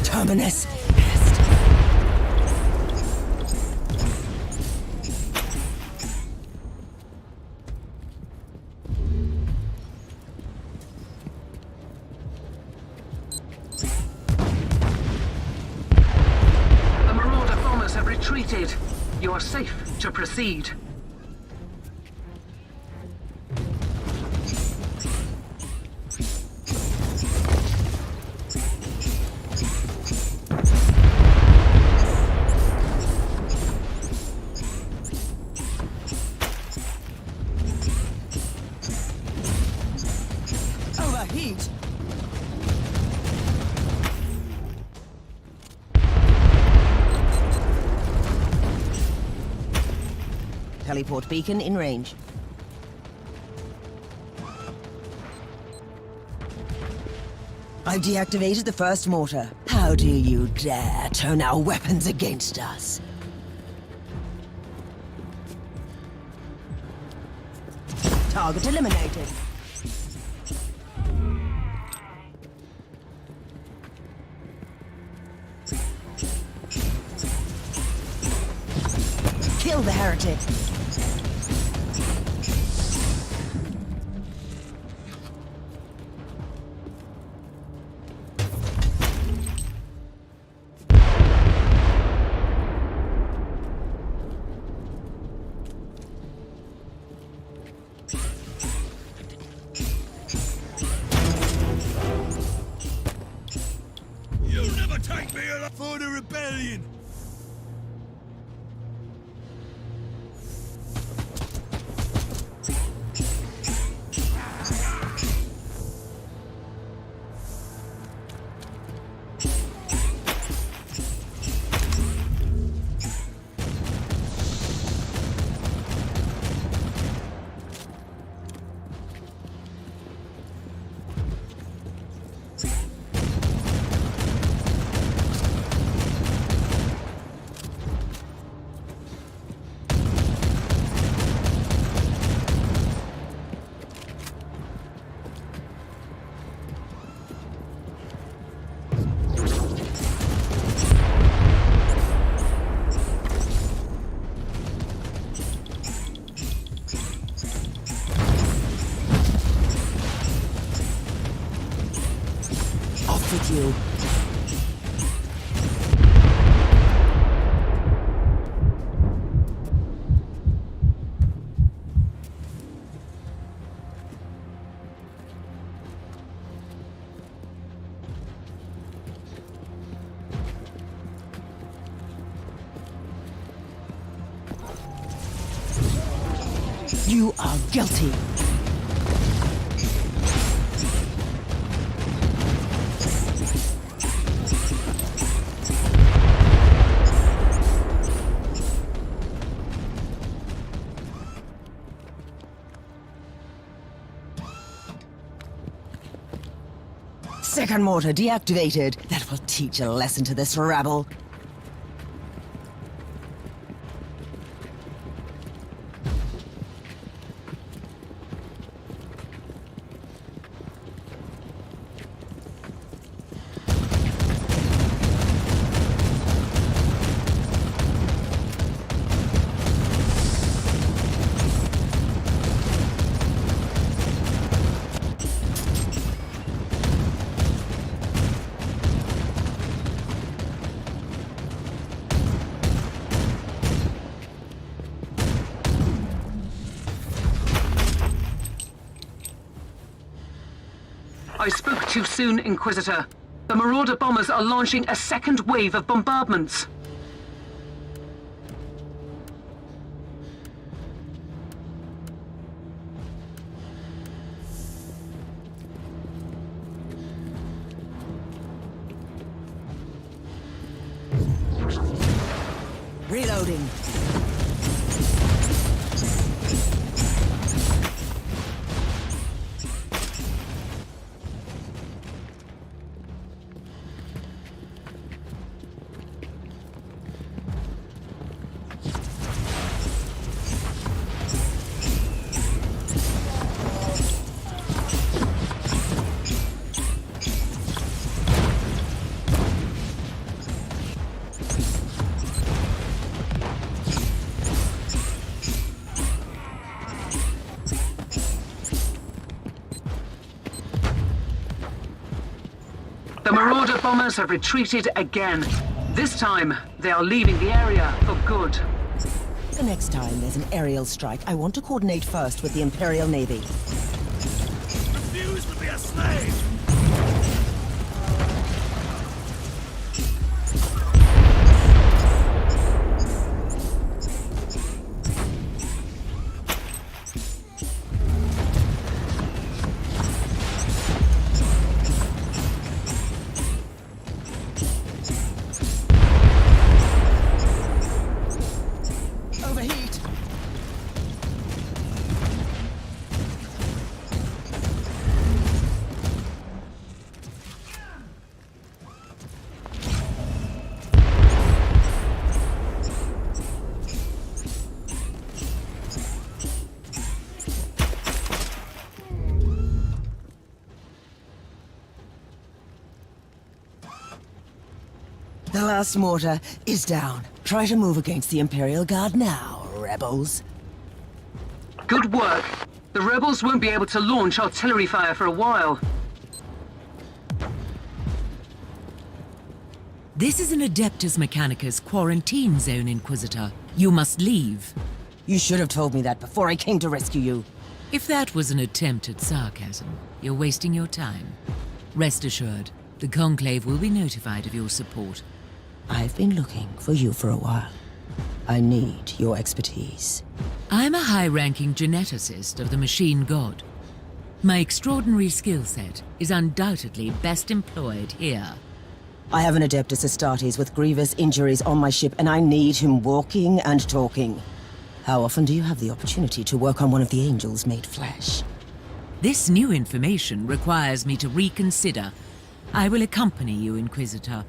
Terminus. The Marauder bombers have retreated. You are safe to proceed. Overheat. Teleport beacon in range. I've deactivated the first mortar. How do you dare turn our weapons against us? Target eliminated. Kill the heretic. You'll never take me alive for the rebellion! You are guilty. Second mortar deactivated. That will teach a lesson to this rabble. I spoke too soon, Inquisitor. The Marauder bombers are launching a second wave of bombardments. Reloading. The Marauder bombers have retreated again. This time, they are leaving the area for good. The next time there's an aerial strike, I want to coordinate first with the Imperial Navy. Refuse to be a slave! Overheat! The last mortar is down. Try to move against the Imperial Guard now, rebels. Good work. The rebels won't be able to launch artillery fire for a while. This is an Adeptus Mechanicus quarantine zone, Inquisitor. You must leave. You should have told me that before I came to rescue you. If that was an attempt at sarcasm, you're wasting your time. Rest assured, the Conclave will be notified of your support. I've been looking for you for a while. I need your expertise. I'm a high-ranking geneticist of the Machine God. My extraordinary skill set is undoubtedly best employed here. I have an Adeptus Astartes with grievous injuries on my ship, and I need him walking and talking. How often do you have the opportunity to work on one of the angels made flesh? This new information requires me to reconsider. I will accompany you, Inquisitor.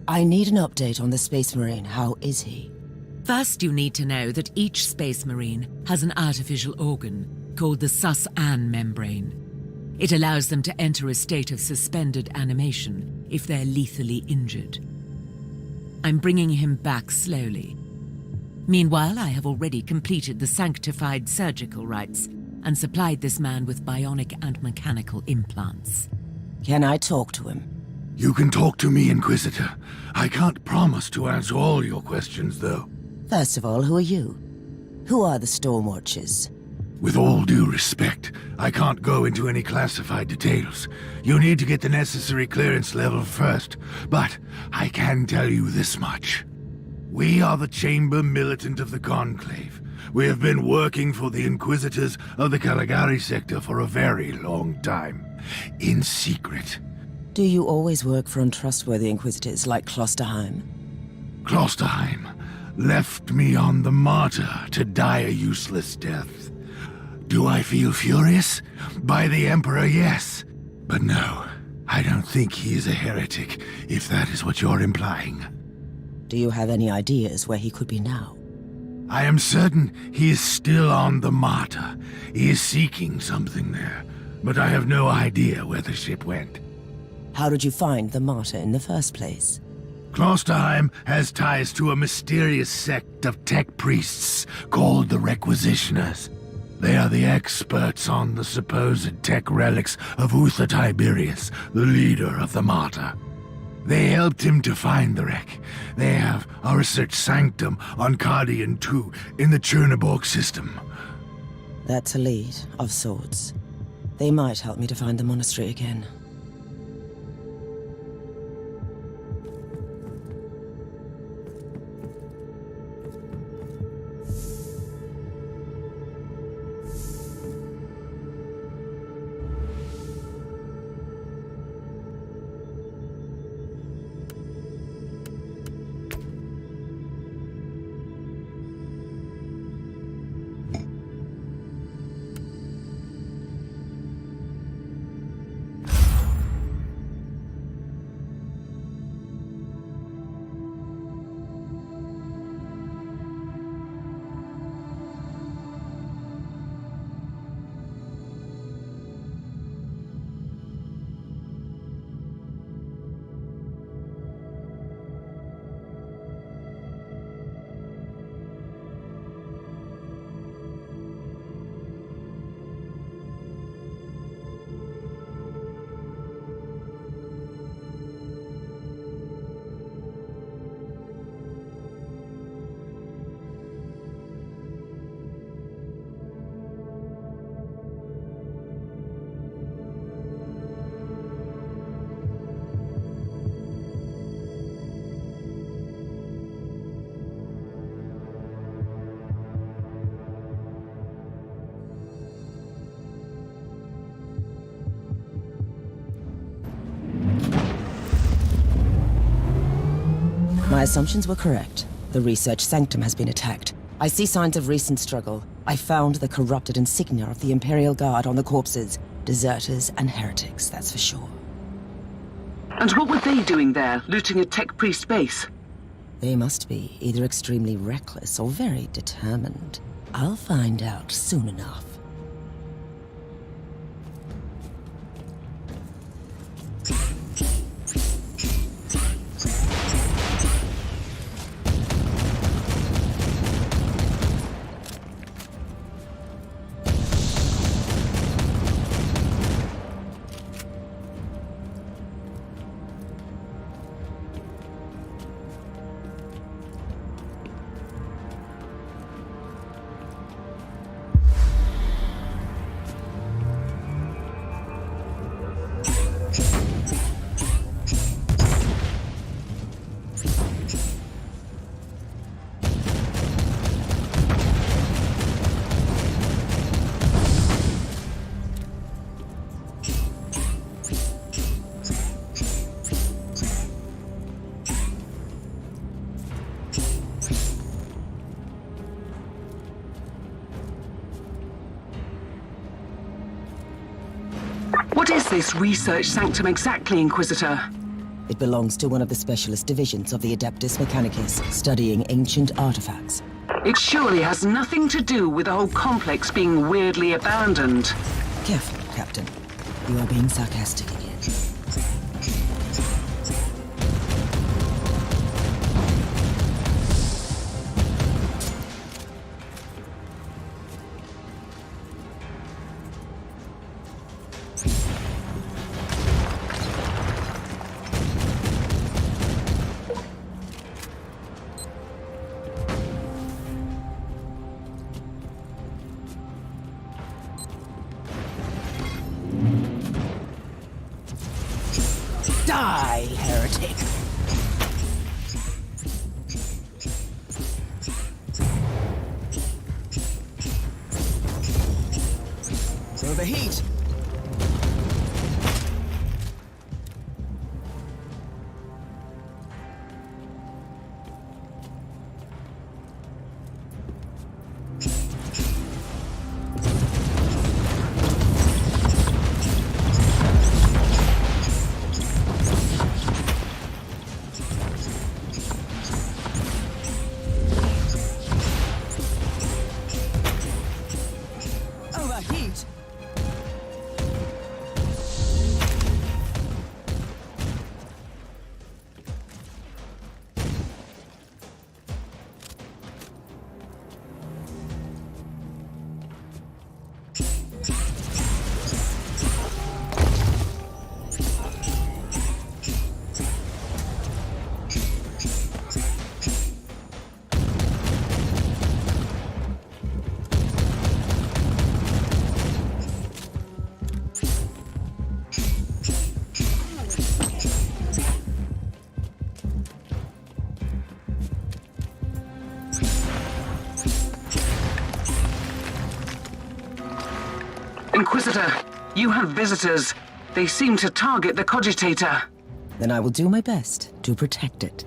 I need an update on the Space Marine. How is he? First, you need to know that each Space Marine has an artificial organ called the Sus-An membrane. It allows them to enter a state of suspended animation if they're lethally injured. I'm bringing him back slowly. Meanwhile, I have already completed the sanctified surgical rites and supplied this man with bionic and mechanical implants. Can I talk to him? You can talk to me, Inquisitor. I can't promise to answer all your questions, though. First of all, who are you? Who are the Stormwatchers? With all due respect, I can't go into any classified details. You need to get the necessary clearance level first, but I can tell you this much. We are the Chamber Militant of the Conclave. We have been working for the Inquisitors of the Caligari sector for a very long time, in secret. Do you always work for untrustworthy Inquisitors like Klosterheim? Klosterheim left me on the Martyr to die a useless death. Do I feel furious? By the Emperor, yes. But no, I don't think he is a heretic, if that is what you're implying. Do you have any ideas where he could be now? I am certain he is still on the Martyr. He is seeking something there, but I have no idea where the ship went. How did you find the Martyr in the first place? Klosterheim has ties to a mysterious sect of tech priests called the Requisitioners. They are the experts on the supposed tech relics of Uther Tiberius, the leader of the Martyr. They helped him to find the wreck. They have a research sanctum on Cardian 2 in the Chernobyl system. That's a lead, of sorts. They might help me to find the monastery again. My assumptions were correct. The research sanctum has been attacked. I see signs of recent struggle. I found the corrupted insignia of the Imperial Guard on the corpses. Deserters and heretics, that's for sure. And what were they doing there, looting a tech priest base? They must be either extremely reckless or very determined. I'll find out soon enough. What is this research sanctum exactly, Inquisitor? It belongs to one of the specialist divisions of the Adeptus Mechanicus, studying ancient artifacts. It surely has nothing to do with the whole complex being weirdly abandoned. Careful, Captain. You are being sarcastic again. Die, heretic! Overheat! Overheat! Inquisitor, you have visitors. They seem to target the Cogitator. Then I will do my best to protect it.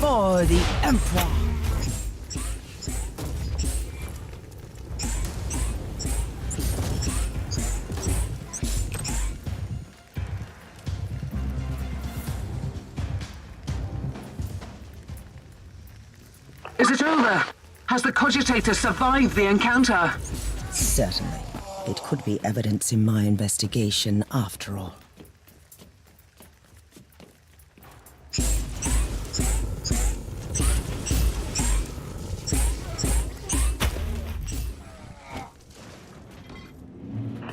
For the Emperor! Is it over? Has the Cogitator survived the encounter? Certainly. It could be evidence in my investigation after all.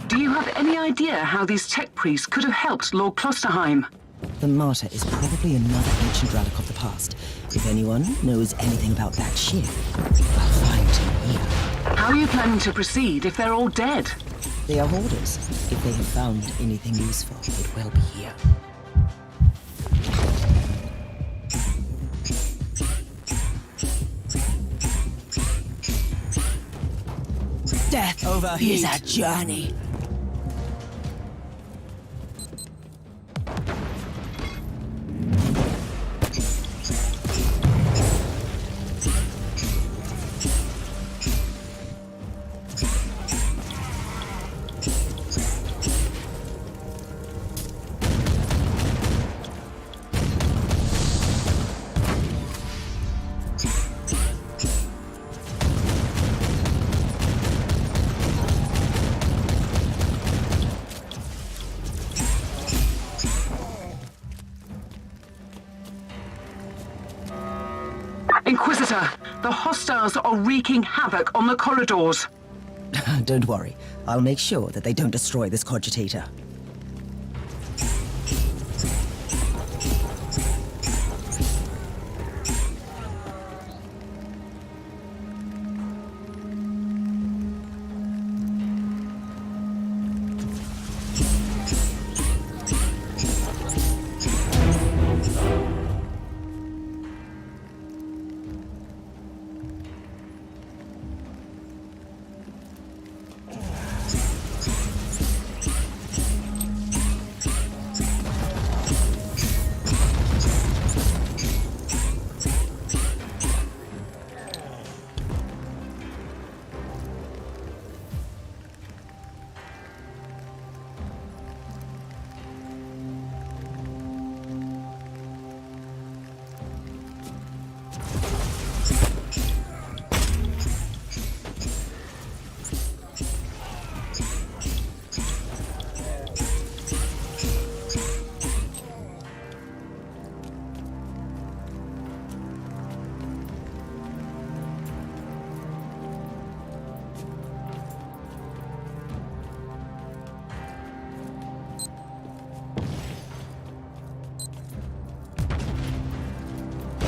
Do you have any idea how these tech priests could have helped Lord Klosterheim? The Martyr is probably another ancient relic of the past. If anyone knows anything about that ship, I'll find him here. How are you planning to proceed if they're all dead? They are hoarders. If they have found anything useful, it will be here. Death is a journey. Inquisitor, the hostiles are wreaking havoc on the corridors. Don't worry. I'll make sure that they don't destroy this cogitator.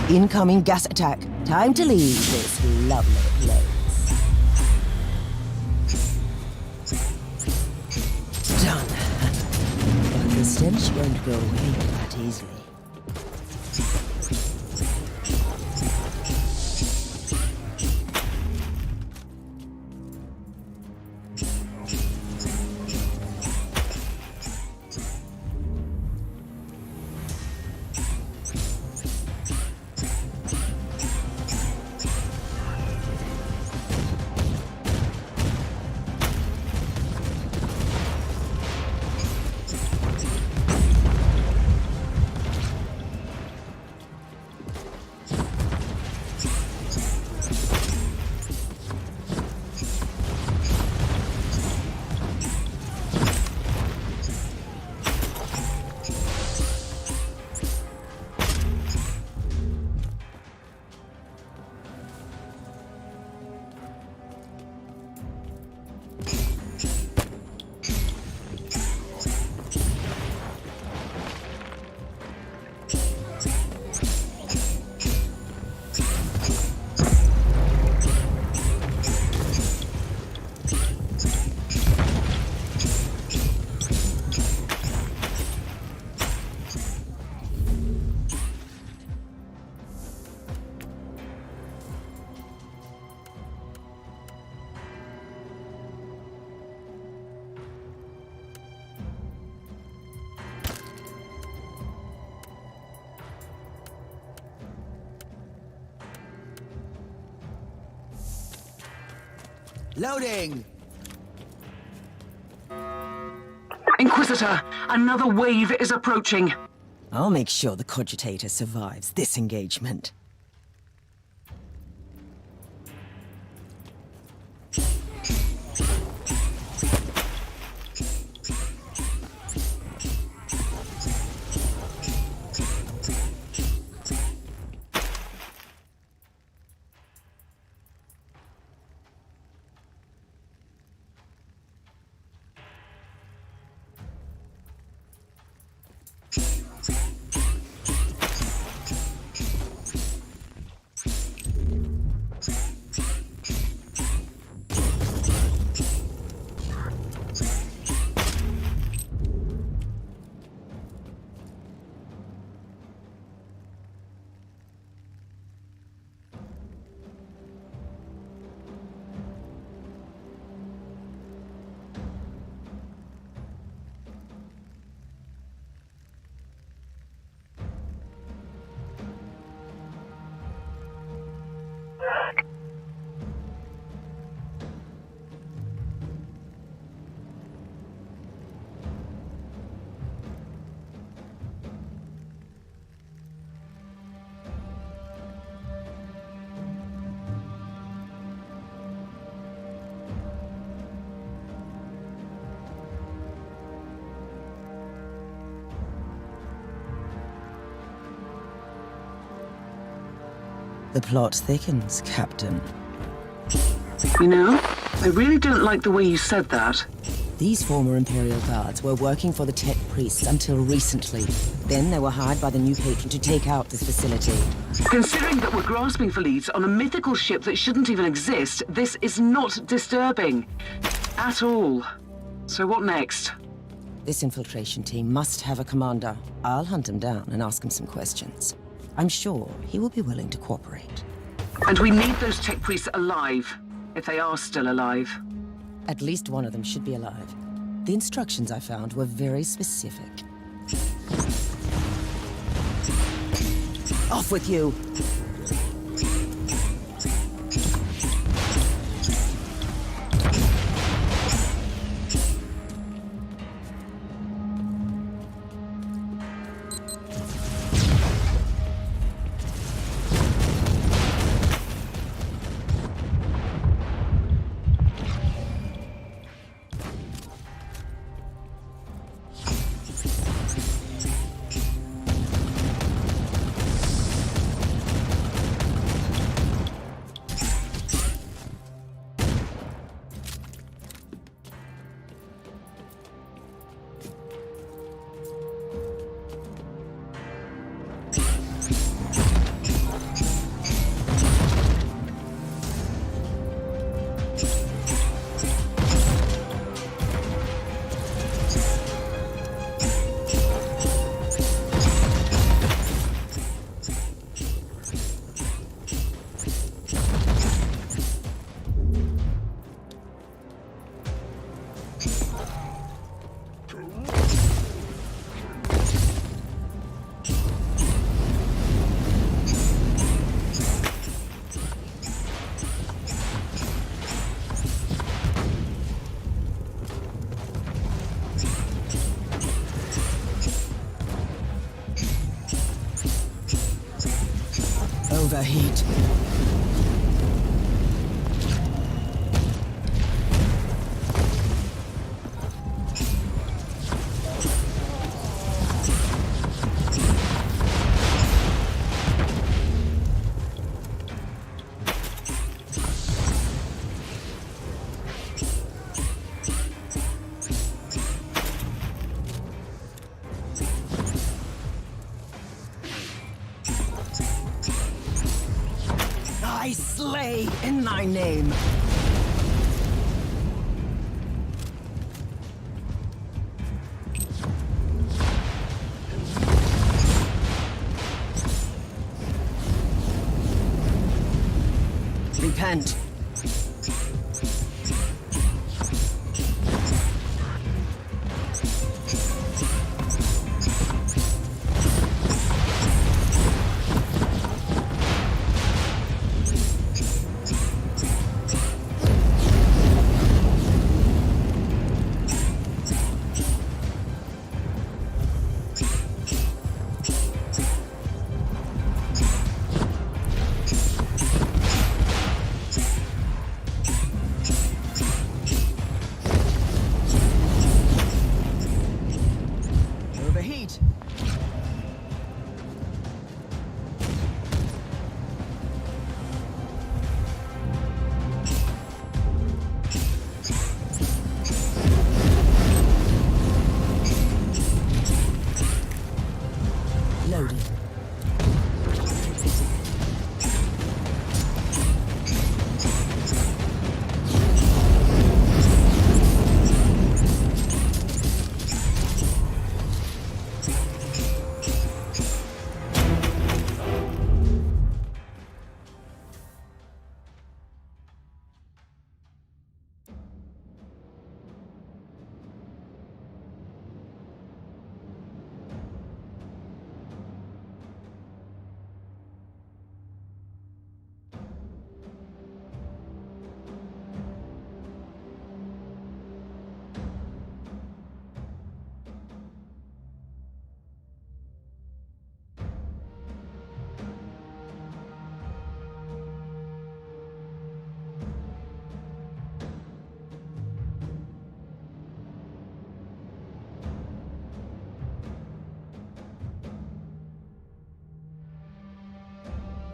Incoming gas attack. Time to leave this lovely place. Done. But the stench won't go away that easily. Loading! Inquisitor, another wave is approaching. I'll make sure the cogitator survives this engagement. The plot thickens, Captain. You know, I really don't like the way you said that. These former Imperial Guards were working for the Tech Priests until recently. Then they were hired by the new patron to take out this facility. Considering that we're grasping for leads on a mythical ship that shouldn't even exist, this is not disturbing. At all. So what next? This infiltration team must have a commander. I'll hunt him down and ask him some questions. I'm sure he will be willing to cooperate. And we need those Tech Priests alive. If they are still alive. At least one of them should be alive. The instructions I found were very specific. Off with you! Overheat. I slay in thy name. Repent. Overheat. Loaded.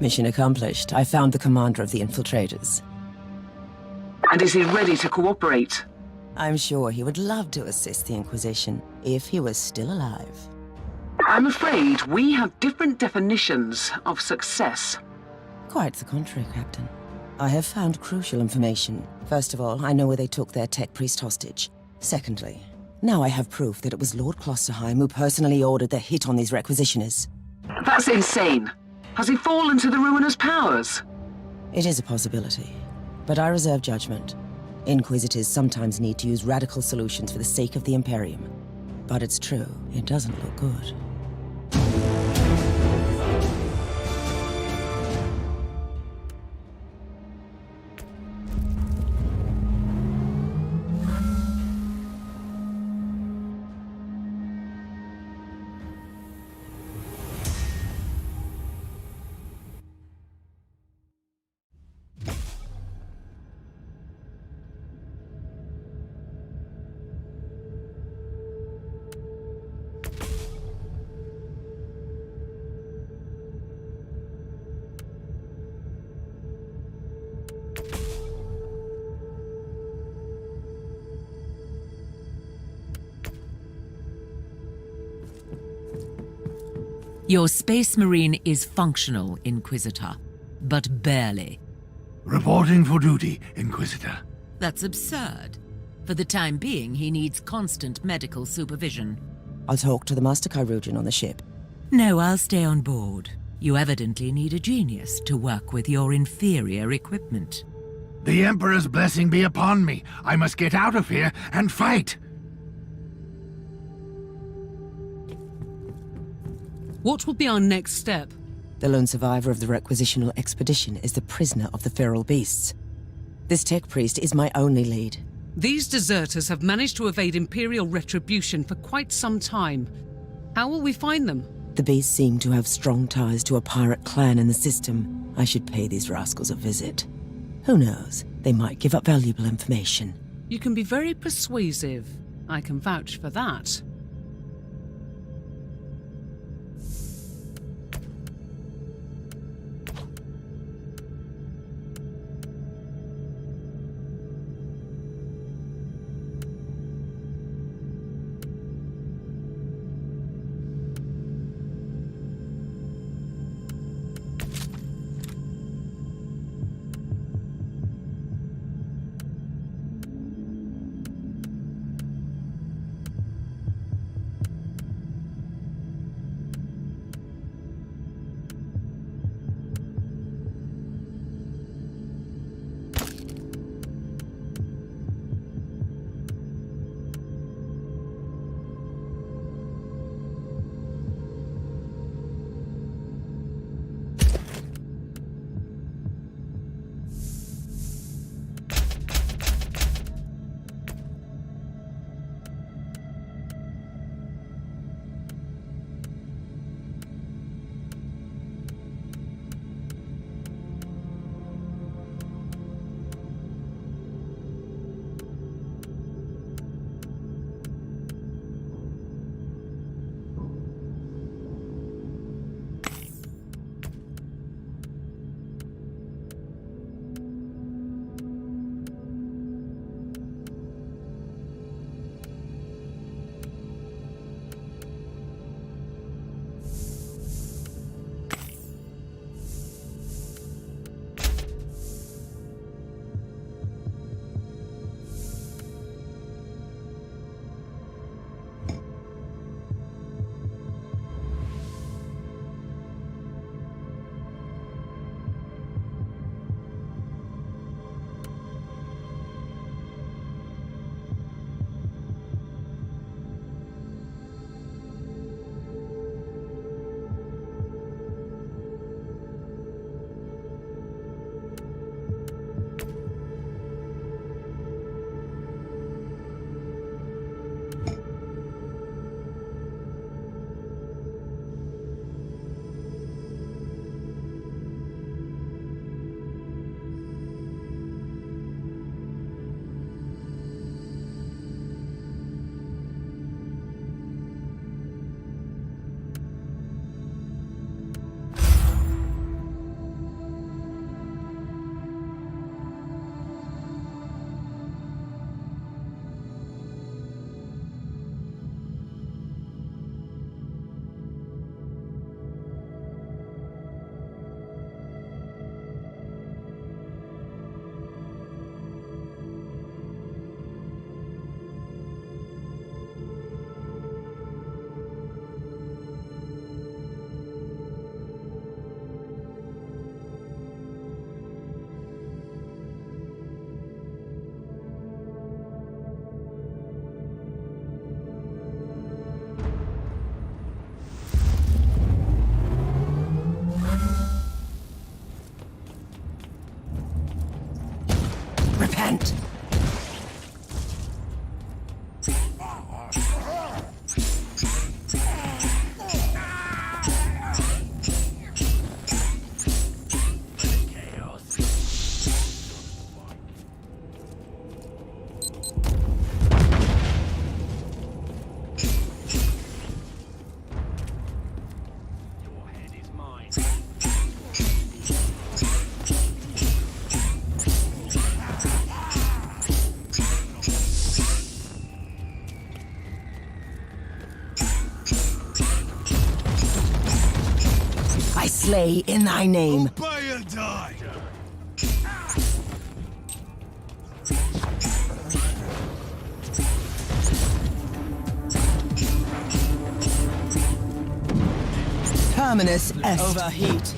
Mission accomplished. I found the commander of the infiltrators. And is he ready to cooperate? I'm sure he would love to assist the Inquisition, if he was still alive. I'm afraid we have different definitions of success. Quite the contrary, Captain. I have found crucial information. First of all, I know where they took their tech priest hostage. Secondly, now I have proof that it was Lord Klosterheim who personally ordered the hit on these requisitioners. That's insane. Has he fallen to the ruinous powers? It is a possibility, but I reserve judgment. Inquisitors sometimes need to use radical solutions for the sake of the Imperium. But it's true, it doesn't look good. Your Space Marine is functional, Inquisitor, but barely. Reporting for duty, Inquisitor. That's absurd. For the time being, he needs constant medical supervision. I'll talk to the Master Chirurgeon on the ship. No, I'll stay on board. You evidently need a genius to work with your inferior equipment. The Emperor's blessing be upon me. I must get out of here and fight. What will be our next step? The lone survivor of the requisitional expedition is the prisoner of the feral beasts. This tech priest is my only lead. These deserters have managed to evade Imperial retribution for quite some time. How will we find them? The beasts seem to have strong ties to a pirate clan in the system. I should pay these rascals a visit. Who knows? They might give up valuable information. You can be very persuasive. I can vouch for that. slay in thy name. Obey and die! Terminus est. Overheat.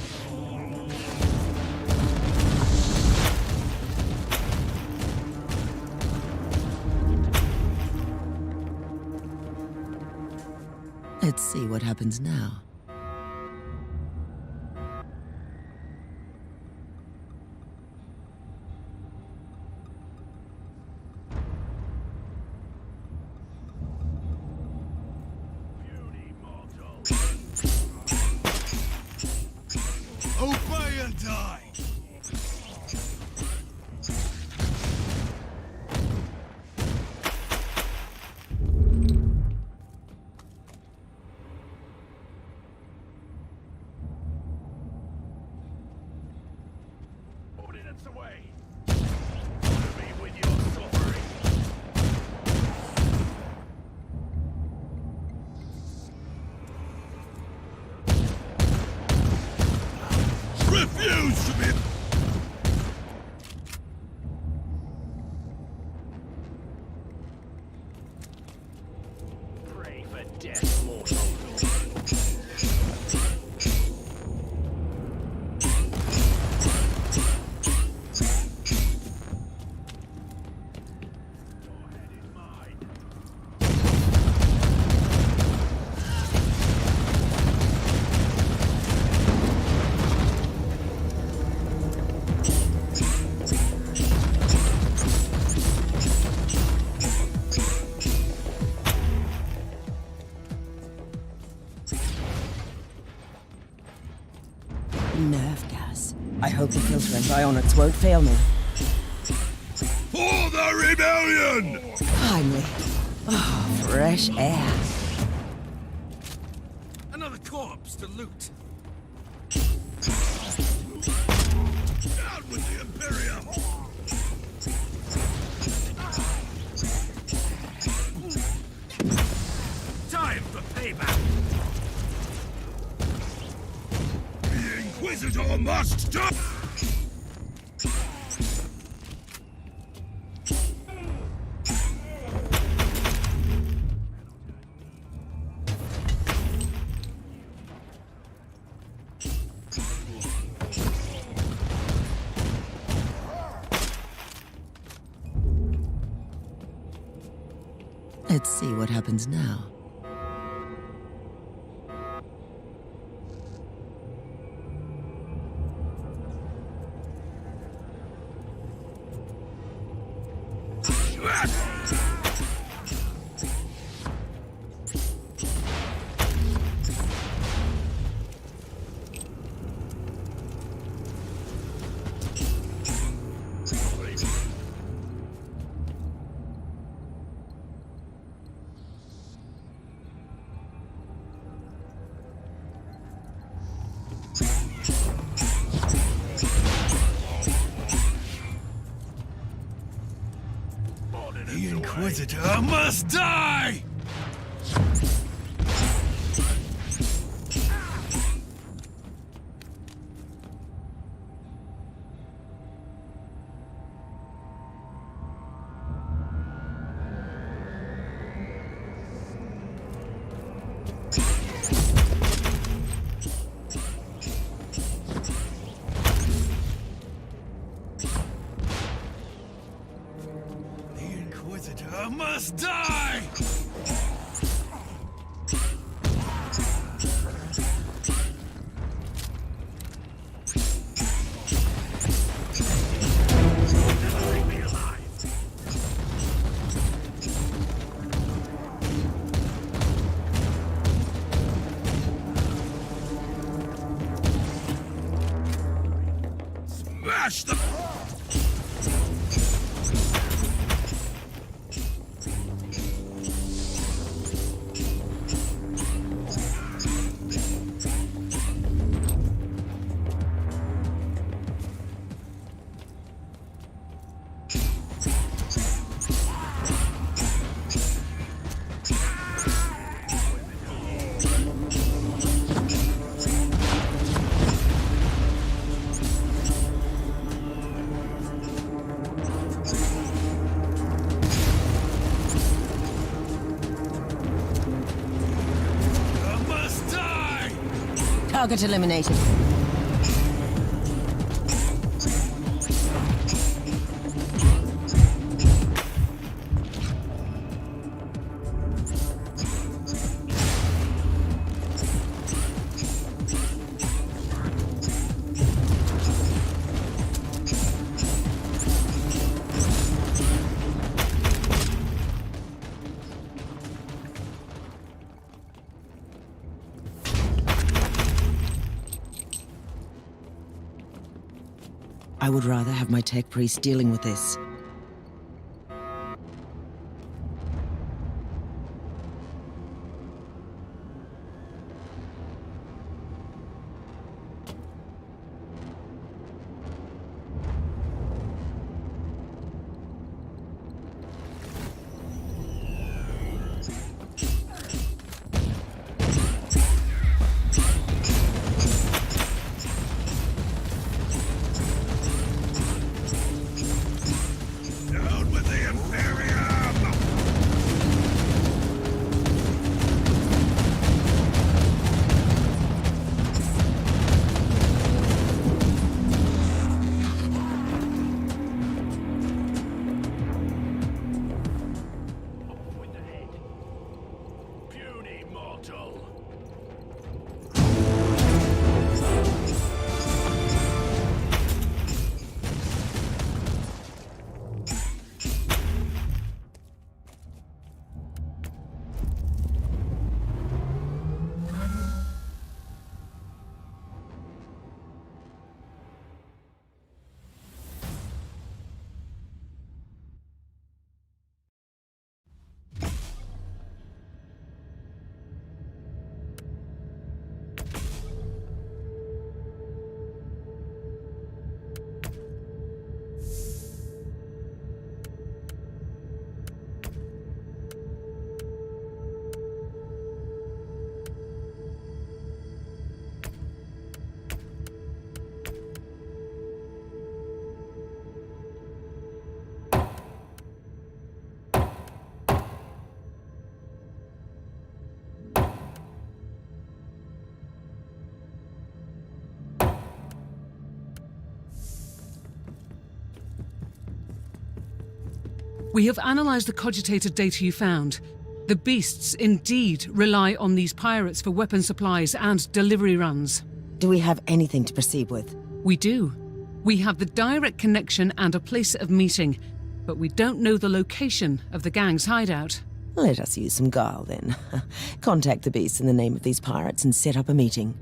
Let's see what happens now. Obey and die! Ordnance away! Honor me with your suffering! Refuse to be... Pray for death, mortal. Your head is mine. Nerve gas. I hope the filter and bionics won't fail me. For the rebellion! Finally. Oh, fresh air. Another corpse to loot. Down with the Imperium! Time for payback! The Inquisitor must die! Let's see what happens now. The Inquisitor must die! Inquisitor must die! Leave me alive! Smash the... Target eliminated. I would rather have my tech priest dealing with this. Down with the Imperium! With the head. Puny mortal. We have analysed the cogitated data you found. The beasts indeed rely on these pirates for weapon supplies and delivery runs. Do we have anything to proceed with? We do. We have the direct connection and a place of meeting, but we don't know the location of the gang's hideout. Let us use some guile, then. Contact the beasts in the name of these pirates and set up a meeting.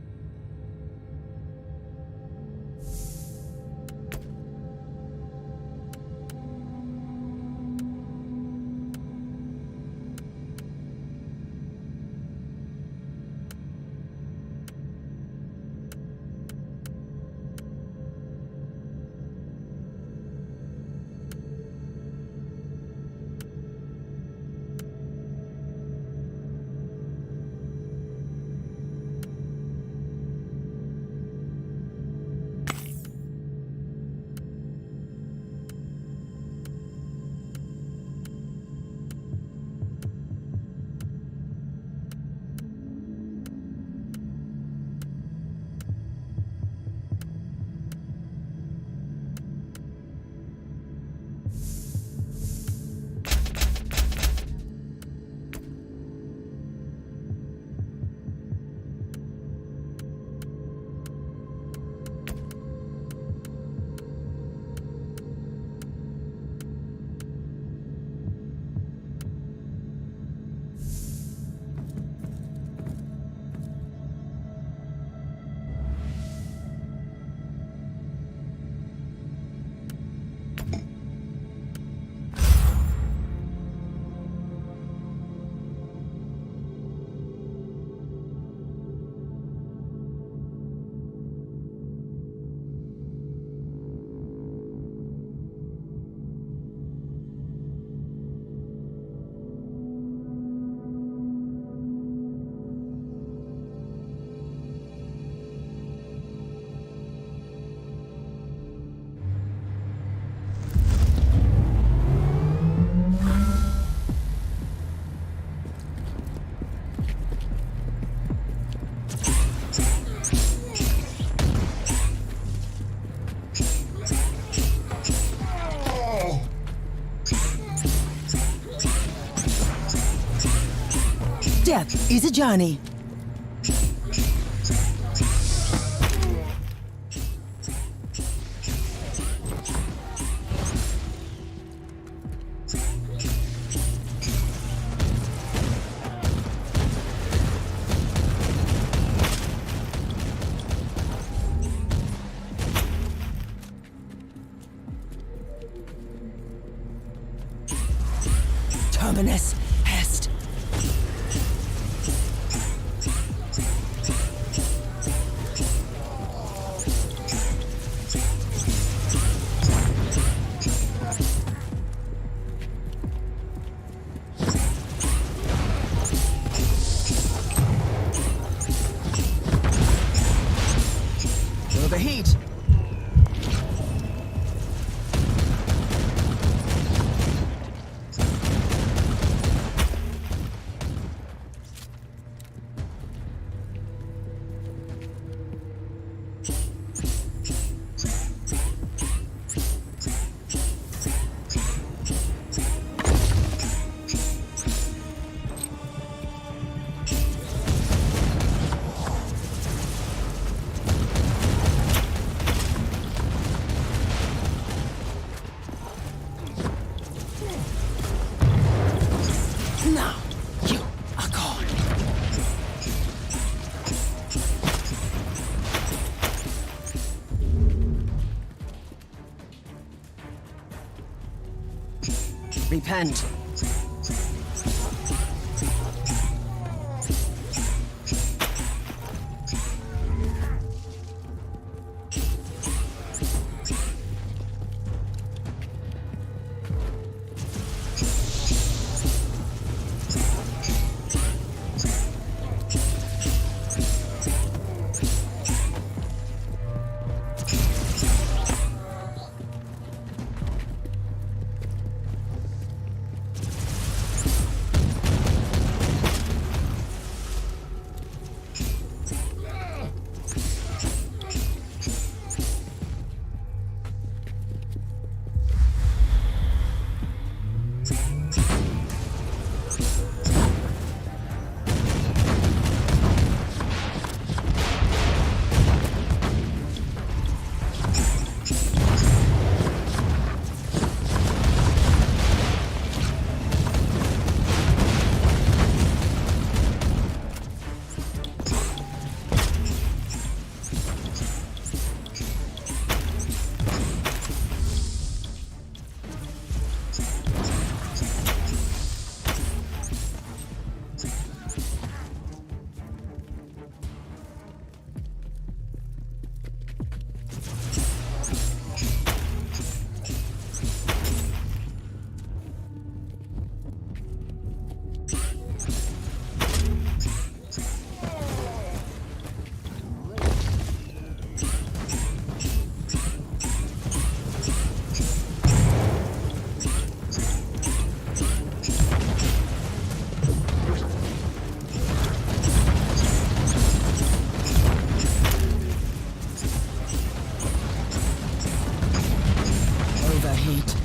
Death is a journey. Terminus Est. Feel the heat. Now, you are gone. Repent. Overheat.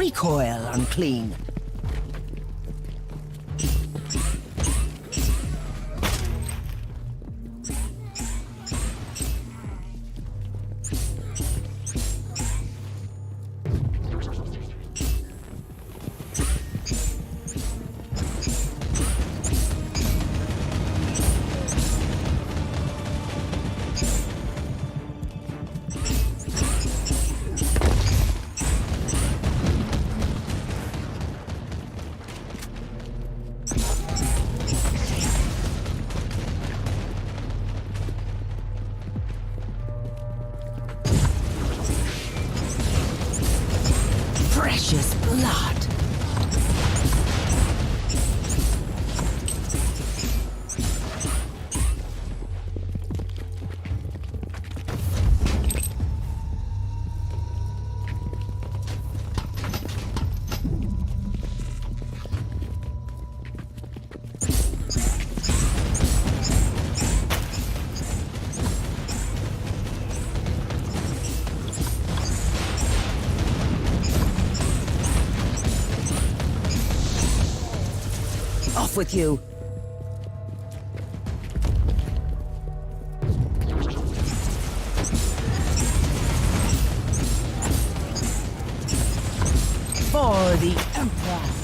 Recoil, unclean. Precious blood. Off with you. For the Emperor.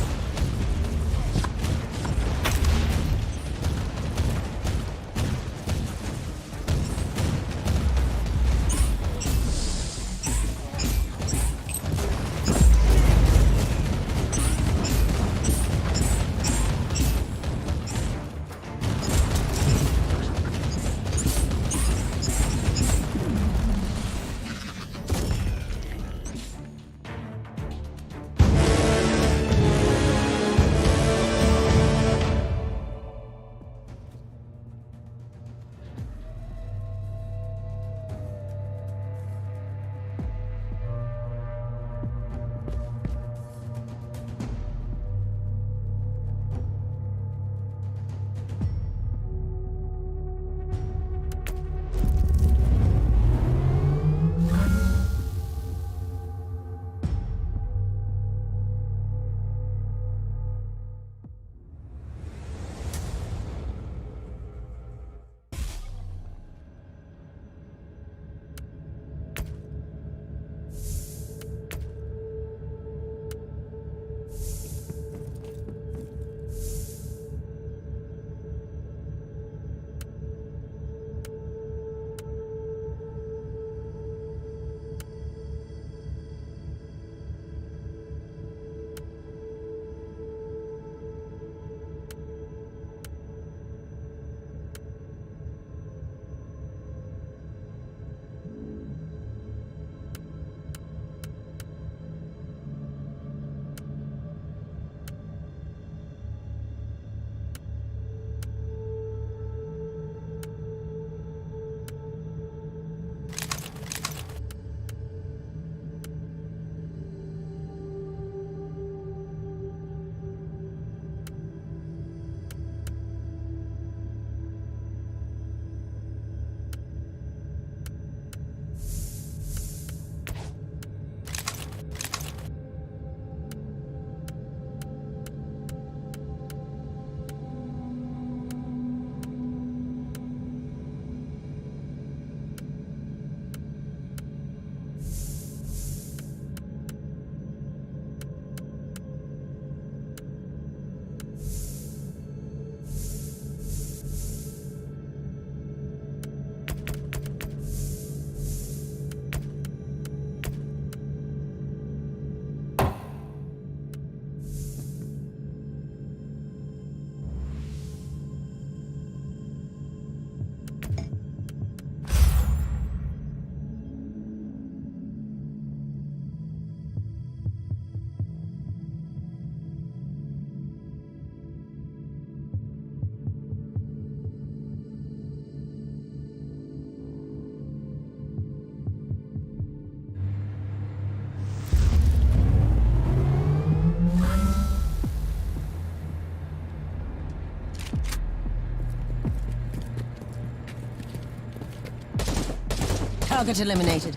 Target eliminated.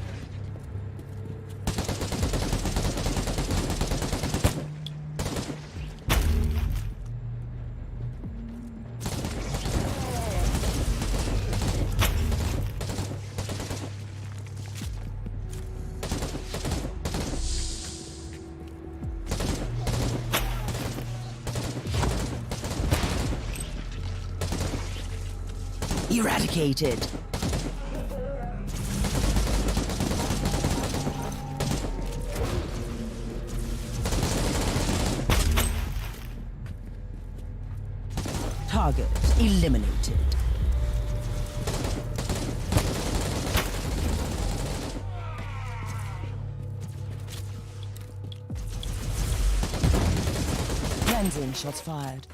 Eradicated. Target eliminated. Cleansing shots fired.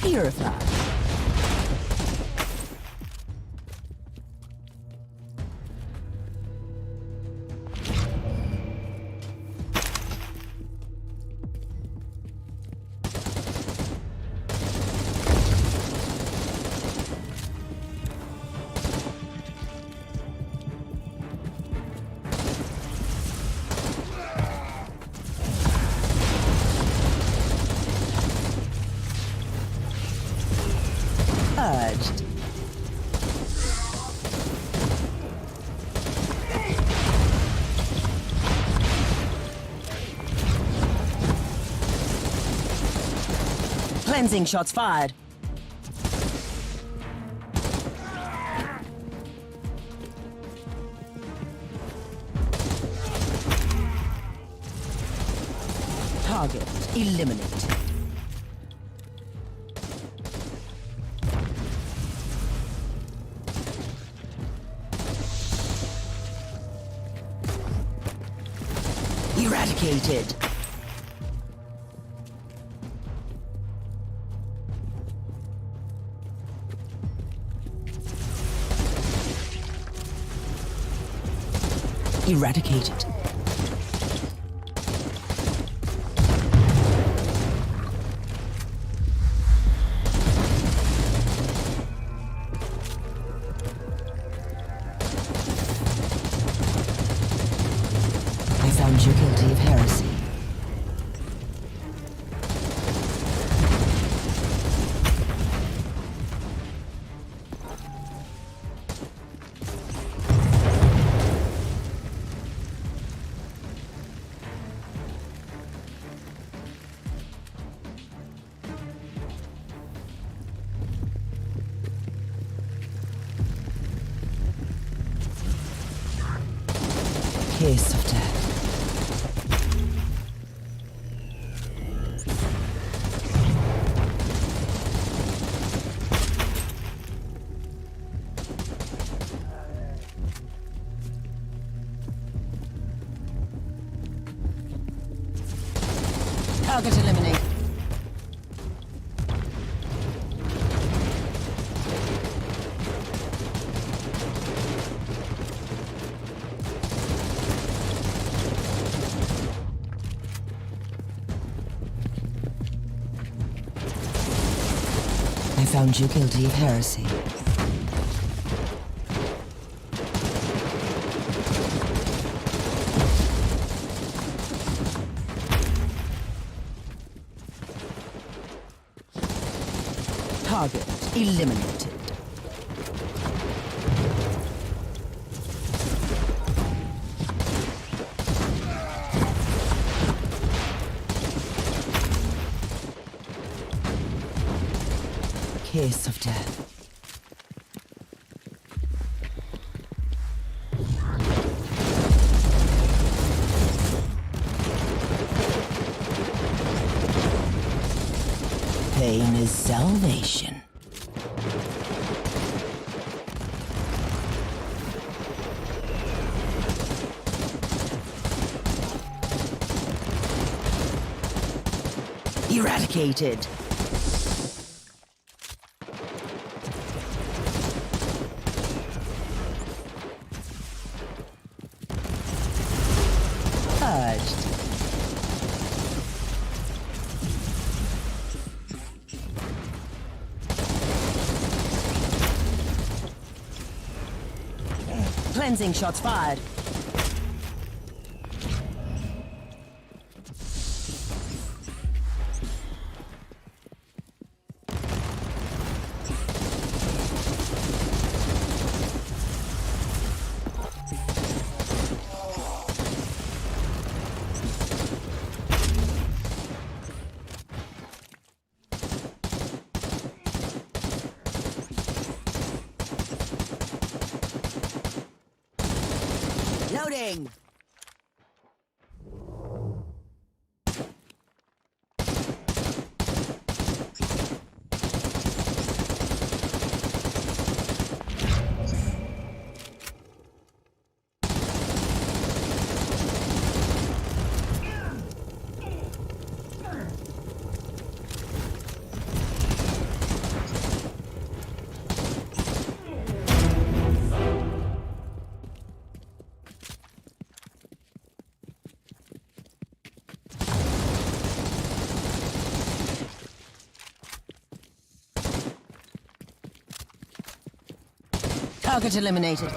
Purify. Purged. Cleansing shots fired. Target eliminated. Eradicated. Eradicated. I found you guilty of heresy. Kiss of death. Target eliminated. I found you guilty of heresy. Target eliminated. Kiss of death. Pain is salvation. Eradicated. Purged. Cleansing shots fired. Target eliminated.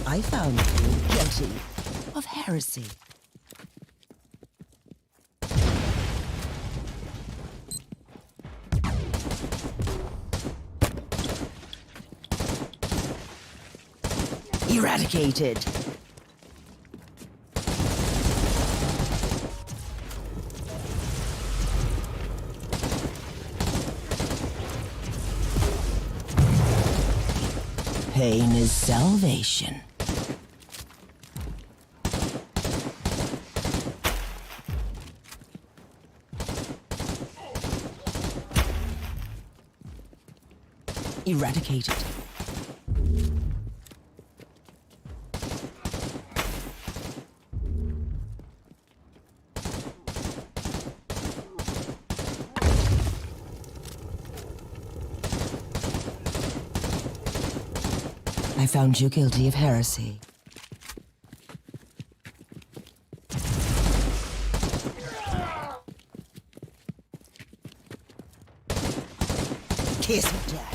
I found you guilty of heresy. Eradicated. Pain is salvation. Eradicated. I found you guilty of heresy. Kiss me, Jack.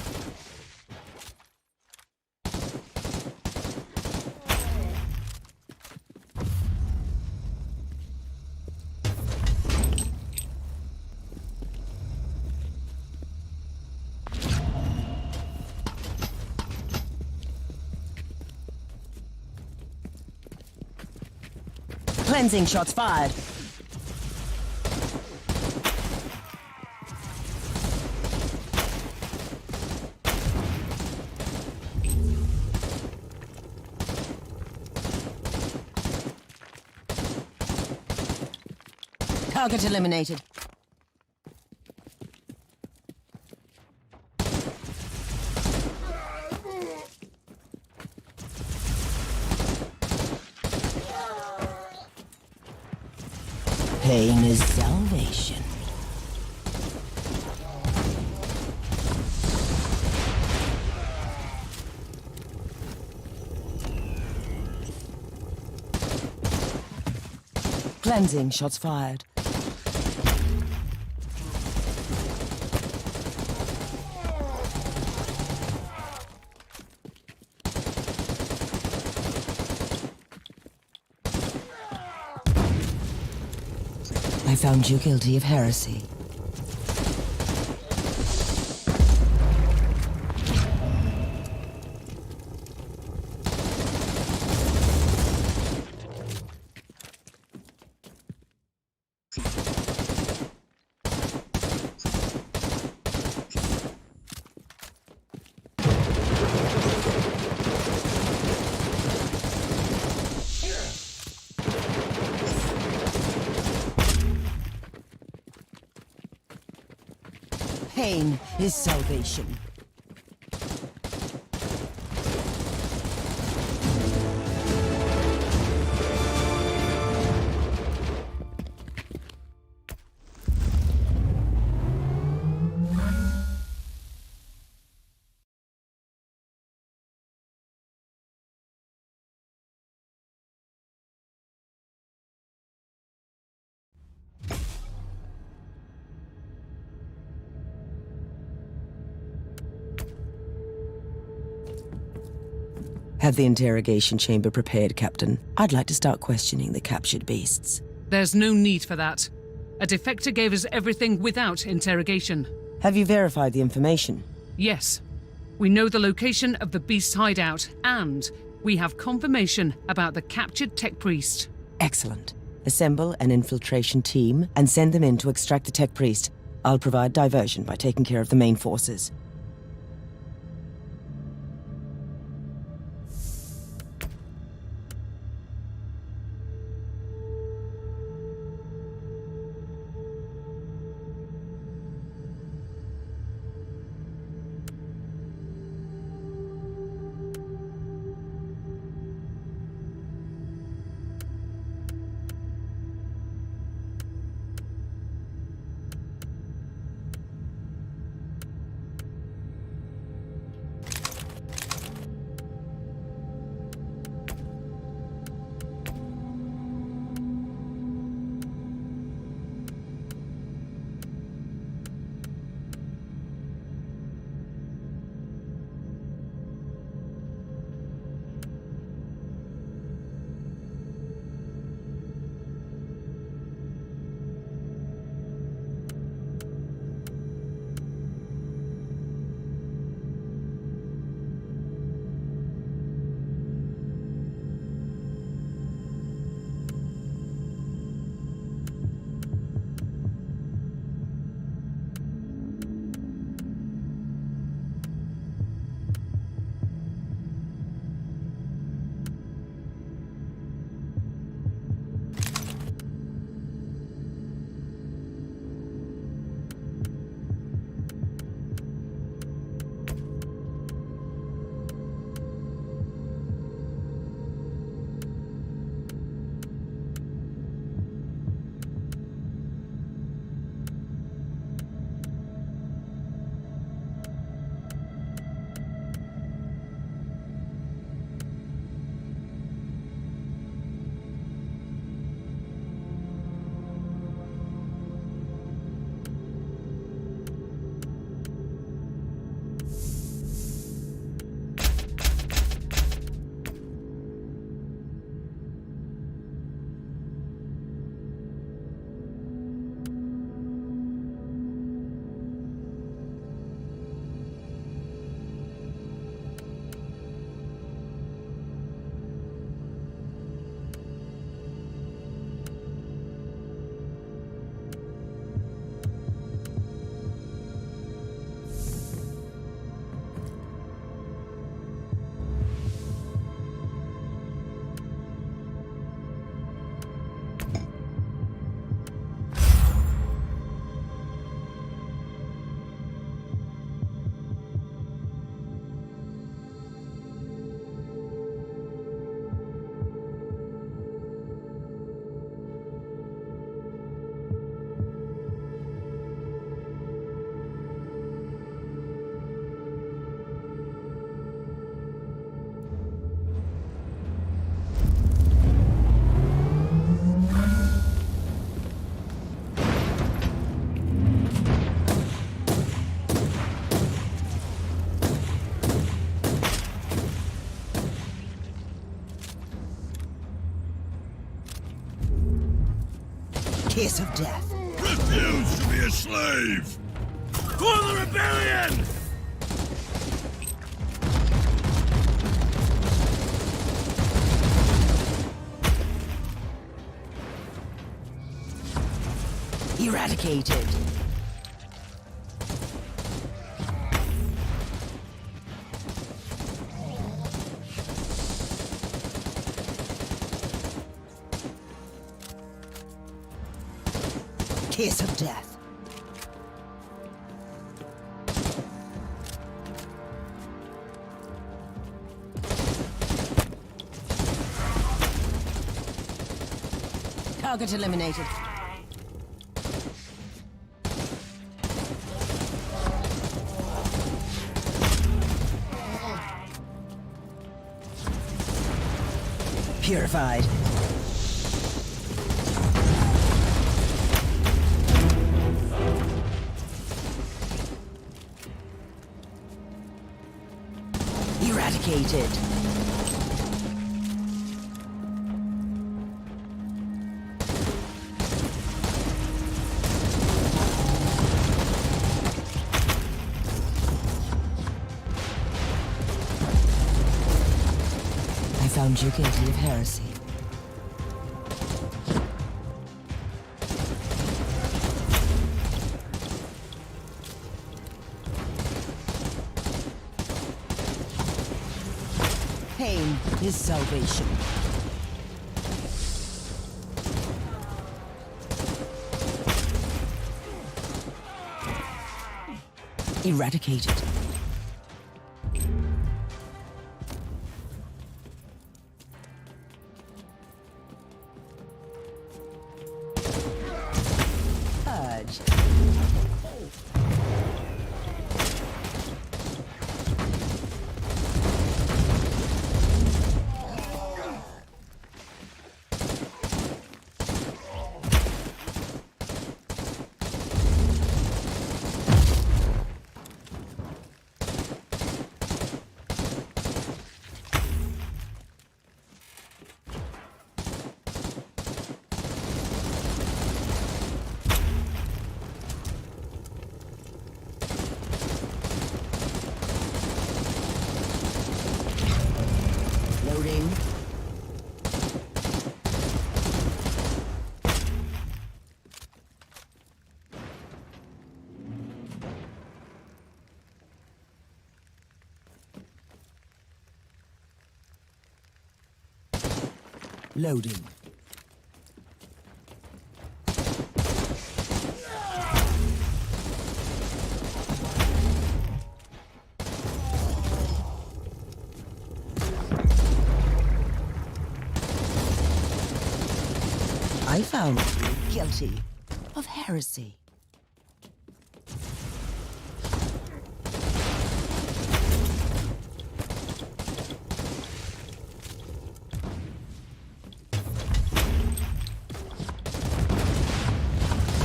Cleansing shots fired. Target eliminated. Pain is salvation. Cleansing shots fired. I found you guilty of heresy. Pain is salvation. Have the interrogation chamber prepared, Captain. I'd like to start questioning the captured beasts. There's no need for that. A defector gave us everything without interrogation. Have you verified the information? Yes. We know the location of the beast's hideout, and we have confirmation about the captured tech priest. Excellent. Assemble an infiltration team and send them in to extract the tech priest. I'll provide diversion by taking care of the main forces. Kiss of death. Refuse to be a slave! For the rebellion! Eradicated. Kiss of death. Target eliminated. Purified. Eradicated. I found you guilty of heresy. Pain is salvation. Eradicated. Purge. Loading. Loading. I found you guilty of heresy.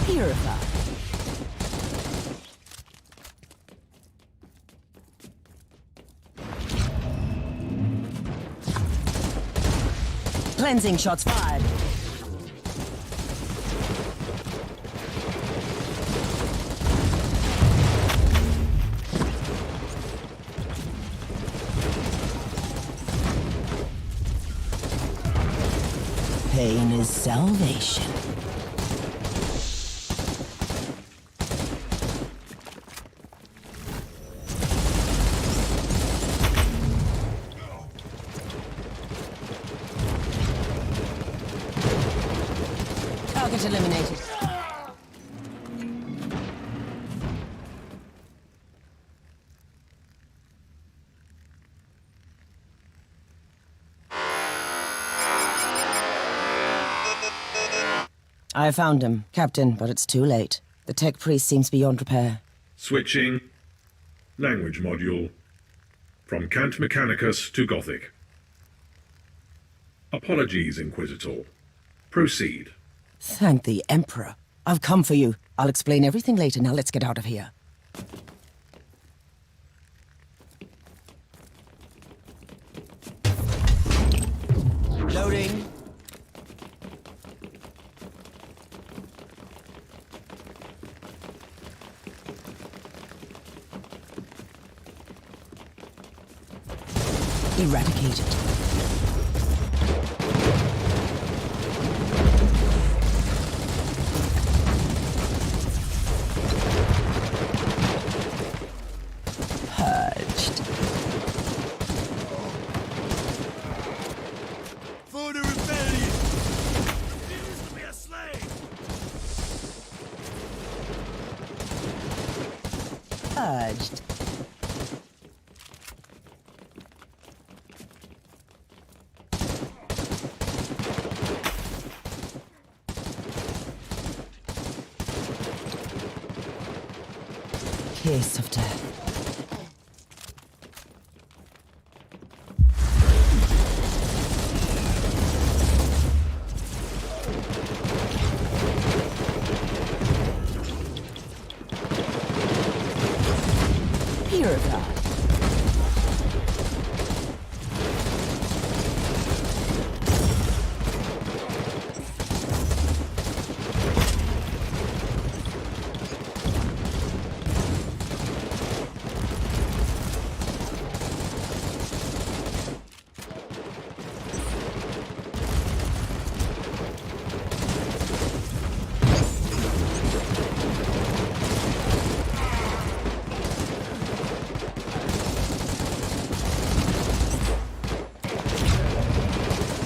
Purify. Cleansing shots fired. Pain is salvation. Target eliminated. I found him, Captain, but it's too late. The tech priest seems beyond repair. Switching. Language module. From Cant Mechanicus to Gothic. Apologies, Inquisitor. Proceed. Thank the Emperor. I've come for you. I'll explain everything later. Now let's get out of here. Loading. Eradicated. Purged. For the rebellion! Refuse to be a slave! Purged. Kiss of death. Purified.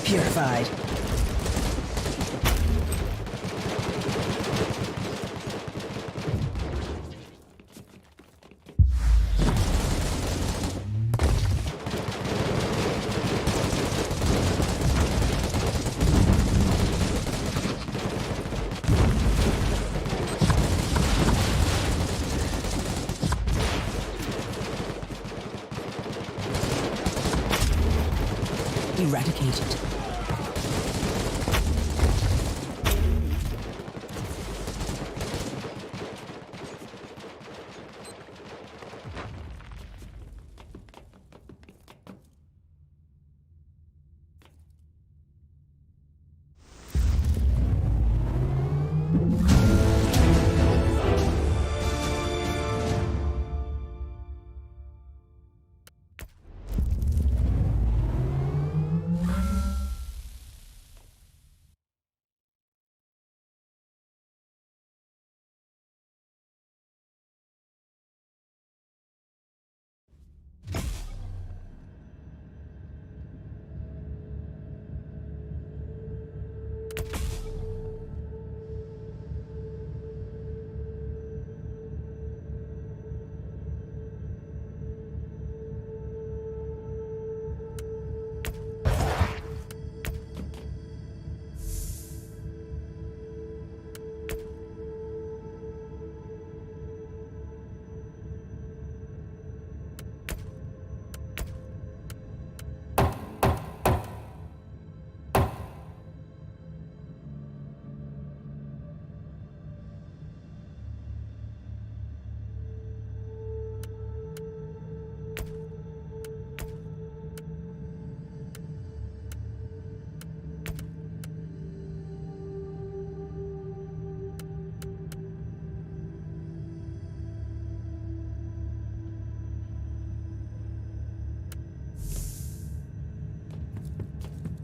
Purified. Eradicated.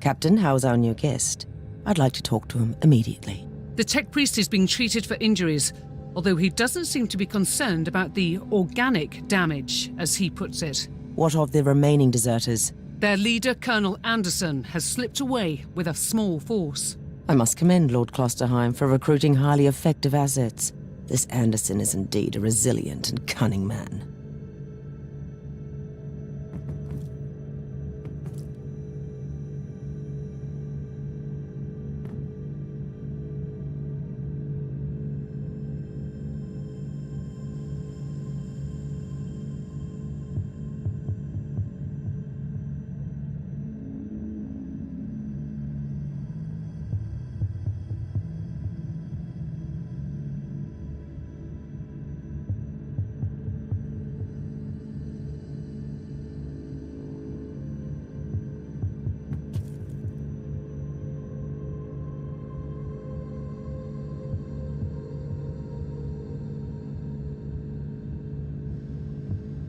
Captain, how's our new guest? I'd like to talk to him immediately. The tech priest is being treated for injuries, although he doesn't seem to be concerned about the organic damage, as he puts it. What of the remaining deserters? Their leader, Colonel Anderson, has slipped away with a small force. I must commend Lord Klosterheim for recruiting highly effective assets. This Anderson is indeed a resilient and cunning man.